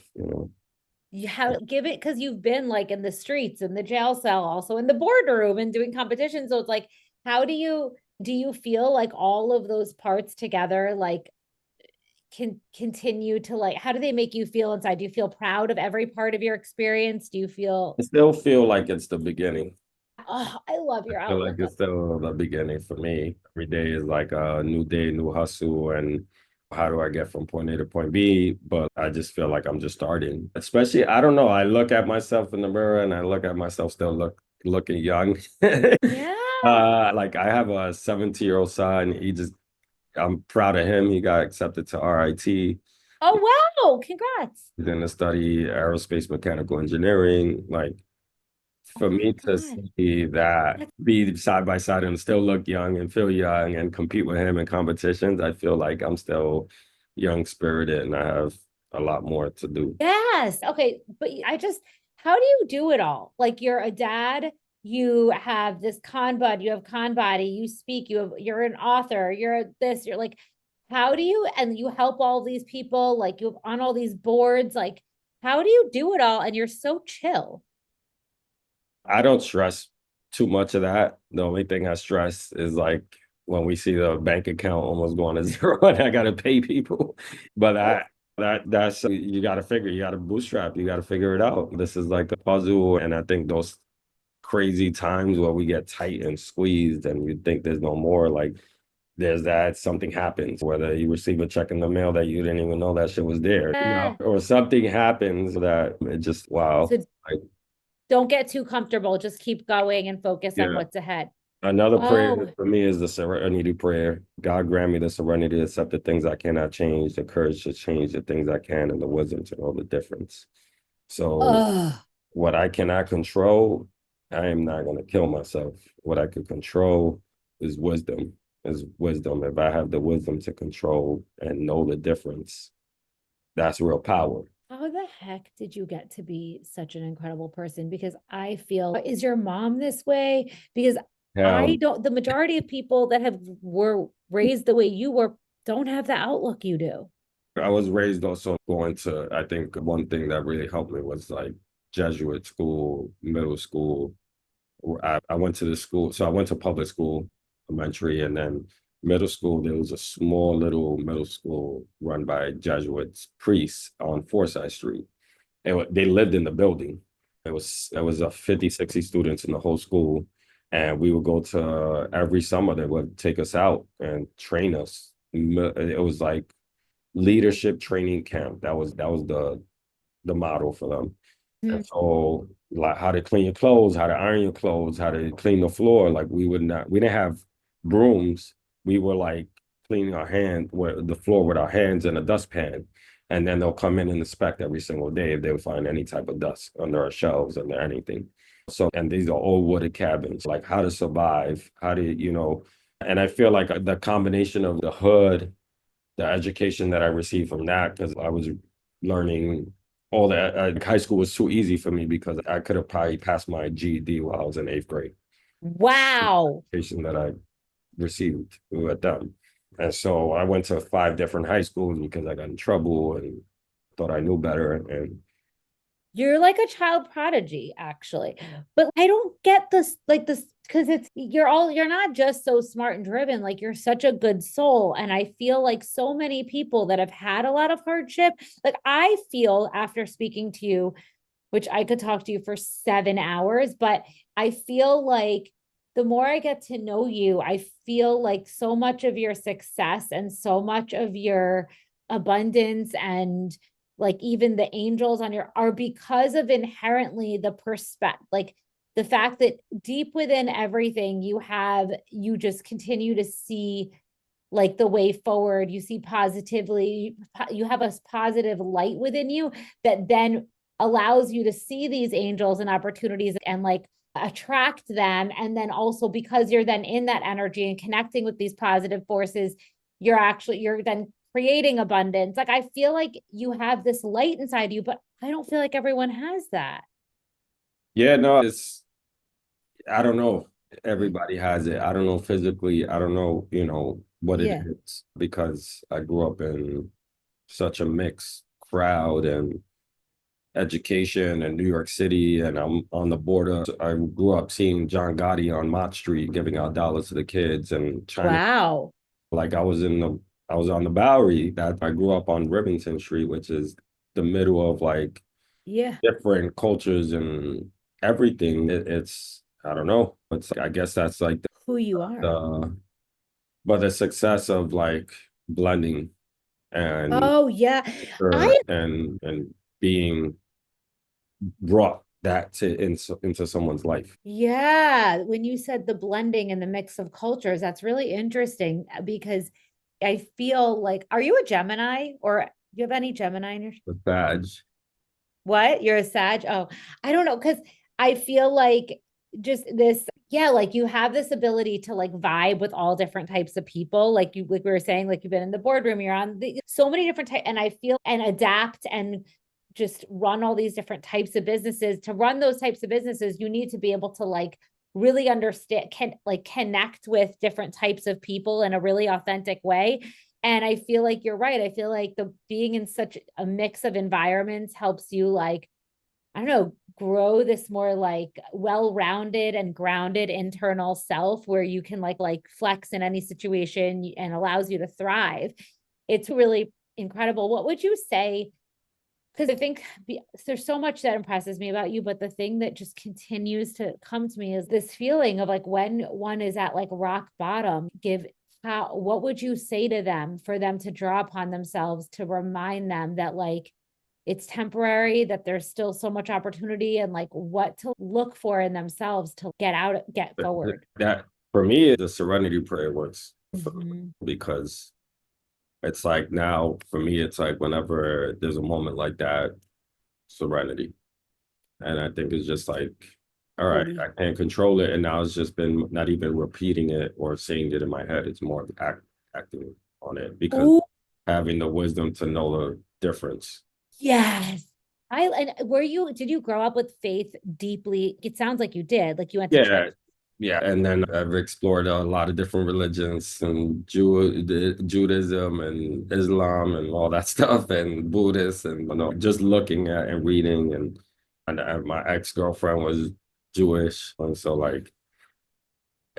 you have give it because you've been like in the streets, in the jail cell, also in the boardroom and doing competitions. So it's like, how do you feel like all of those parts together like can continue to like, how do they make you feel inside? Do you feel proud of every part of your experience? Do you feel, I still feel like it's the beginning. oh, I love your Feel like outlook. it's still the beginning for me. Every day is like a new day, new hustle, and how do I get from point A to point B? But I just feel like I'm just starting. Especially, I don't know. I look at myself in the mirror and I look at myself still looking young. Yeah. Like I have a 17-year-old son. I'm proud of him. He got accepted to RIT. Oh, wow. Congrats. He's going to study aerospace mechanical engineering. Like, Oh for my me to God. see that, That's, be side by side and still look young and feel young and compete with him in competitions, I feel like I'm still young spirited and I have a lot more to do. yes. Okay. But how do you do it all? Like you're a dad, you have this ConBud, you have ConBody, you speak, you're an author, you're this, you're like, how do you, and you help all these people, like you're on all these boards, like, how do you do it all? And you're so chill. I don't stress too much of that. The only thing I stress is like when we see the bank account almost going to zero and I gotta pay people. But that's you gotta figure, you gotta bootstrap, you gotta figure it out. This is like a puzzle. And I think those crazy times where we get tight and squeezed and you think there's no more, like there's that something happens, whether you receive a check in the mail that you didn't even know that shit was there, or something happens that it just, wow. So Like, don't get too comfortable. Just keep going and focus on yeah. what's ahead. Another prayer Oh, for me is the serenity prayer. God grant me the serenity to accept the things I cannot change, the courage to change the things I can, and the wisdom to know the difference. So oh, what I cannot control, I am not going to kill myself. What I can control is wisdom. Is wisdom. If I have the wisdom to control and know the difference, that's real power. how the heck did you get to be such an incredible person? Because I feel, is your mom this way? Because I Hell, don't, the majority of people that were raised the way you were don't have the outlook you do. I was raised also going to, I think one thing that really helped me was like Jesuit school, middle school. I went to the school, so I went to public school, elementary, and then middle school. There was a small little middle school run by Jesuits priests on Forsyth Street. And they lived in the building. It was a 50, 60 students in the whole school. And we would go to every summer, they would take us out and train us. It was like leadership training camp. That was the model for them. Mm. And so like how to clean your clothes, how to iron your clothes, how to clean the floor. Like we didn't have brooms. We were like cleaning our hand with the floor with our hands in a dustpan. And then they'll come in and inspect every single day if they would find any type of dust under our shelves, under anything. So, and these are old wooded cabins, like how to survive, how to, and I feel like the combination of the hood, the education that I received from that, because I was learning all that. High school was too easy for me because I could have probably passed my GED while I was in eighth grade. Wow. Education that I received with them. And so I went to 5 different high schools because I got in trouble and thought I knew better. And You're like a child prodigy, actually. But I don't get this, like this, because you're not just so smart and driven, like you're such a good soul. And I feel like so many people that have had a lot of hardship, like I feel after speaking to you, which I could talk to you for 7 hours, but I feel like the more I get to know you, I feel like so much of your success and so much of your abundance and like even the angels on your are because of inherently the perspective, like the fact that deep within everything you just continue to see like the way forward, you see positively, you have a positive light within you that then allows you to see these angels and opportunities and like attract them. And then also because you're then in that energy and connecting with these positive forces, you're then creating abundance. Like I feel like you have this light inside you, but I don't feel like everyone has that. yeah, no, I don't know. Everybody has it. I don't know physically. I don't know, what it Yeah. is because I grew up in such a mixed crowd and education in New York City, and I'm on the border. I grew up seeing John Gotti on Mott Street giving out dollars to the kids and trying to, Wow. like, I was on the Bowery. That I grew up on Rivington Street, which is the middle of like Yeah. different cultures and everything. It's I don't know. I guess that's like Who you are. the but the success of like blending and Oh, yeah. I and being brought that into someone's life. Yeah, when you said the blending and the mix of cultures, that's really interesting because I feel like, are you a Gemini or you have any Gemini in your The badge. What? You're a Sag? Oh, I don't know. Cause I feel like just this, yeah, like you have this ability to like vibe with all different types of people. Like like we were saying, like you've been in the boardroom, you're on so many different types, and I feel and adapt and just run all these different types of businesses. To run those types of businesses, you need to be able to like really understand, connect with different types of people in a really authentic way. And I feel like you're right. I feel like the being in such a mix of environments helps you like, I don't know, grow this more like well-rounded and grounded internal self where you can like flex in any situation and allows you to thrive. It's really incredible. What would you say? Because I think there's so much that impresses me about you, but the thing that just continues to come to me is this feeling of like when one is at like rock bottom, what would you say to them for them to draw upon themselves to remind them that like it's temporary, that there's still so much opportunity, and like what to look for in themselves to get forward? That for me, the serenity prayer works Mm-hmm. because it's like now for me, it's like whenever there's a moment like that, serenity. And I think it's just like, all right, I can't control it. And now it's just been not even repeating it or saying it in my head. It's more acting on it because having the wisdom to know the difference. Yes. Did you grow up with faith deeply? It sounds like you did. Like you went to church. Yeah. And then I've explored a lot of different religions and Judaism and Islam and all that stuff and Buddhist and just looking at and reading and my ex-girlfriend was Jewish. And so like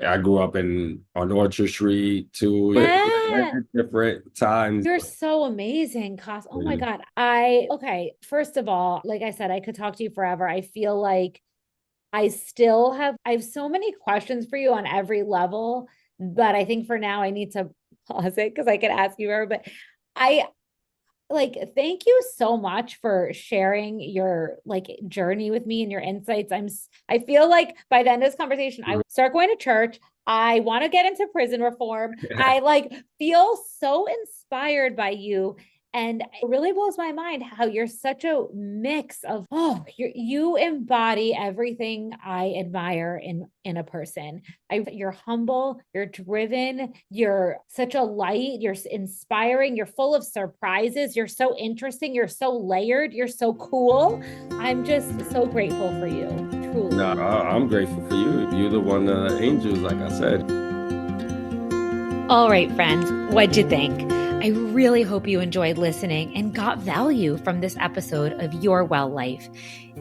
I grew up on Orchard Street too. Yeah. Different times. You're so amazing, Coss. Oh my God. Okay. First of all, like I said, I could talk to you forever. I feel like I have so many questions for you on every level, but I think for now I need to pause it because I could ask you more, but I like, thank you so much for sharing your like journey with me and your insights. I feel like by the end of this conversation, I would start going to church. I want to get into prison reform. I like feel so inspired by you. And it really blows my mind how you're such a mix of, you embody everything I admire in a person. You're humble, you're driven, you're such a light, you're inspiring, you're full of surprises, you're so interesting, you're so layered, you're so cool. I'm just so grateful for you, truly. No, I'm grateful for you. You're the one of the angels, like I said. All right, friends, what'd you think? I really hope you enjoyed listening and got value from this episode of Your Well Life.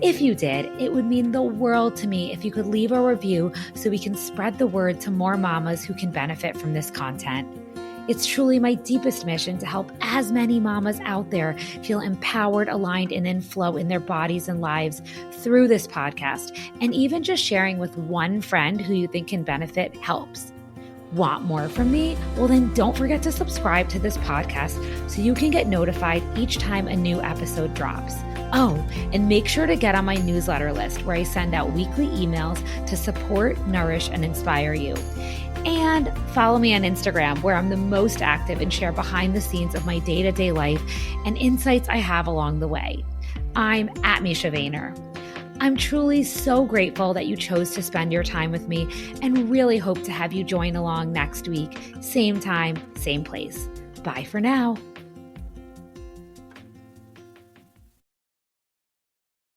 If you did, it would mean the world to me if you could leave a review so we can spread the word to more mamas who can benefit from this content. It's truly my deepest mission to help as many mamas out there feel empowered, aligned, and in flow in their bodies and lives through this podcast. And even just sharing with one friend who you think can benefit helps. Want more from me? Well, then don't forget to subscribe to this podcast so you can get notified each time a new episode drops. Oh, and make sure to get on my newsletter list where I send out weekly emails to support, nourish, and inspire you. And follow me on Instagram where I'm the most active and share behind the scenes of my day-to-day life and insights I have along the way. I'm at Misha Vayner. I'm truly so grateful that you chose to spend your time with me and really hope to have you join along next week. Same time, same place. Bye for now.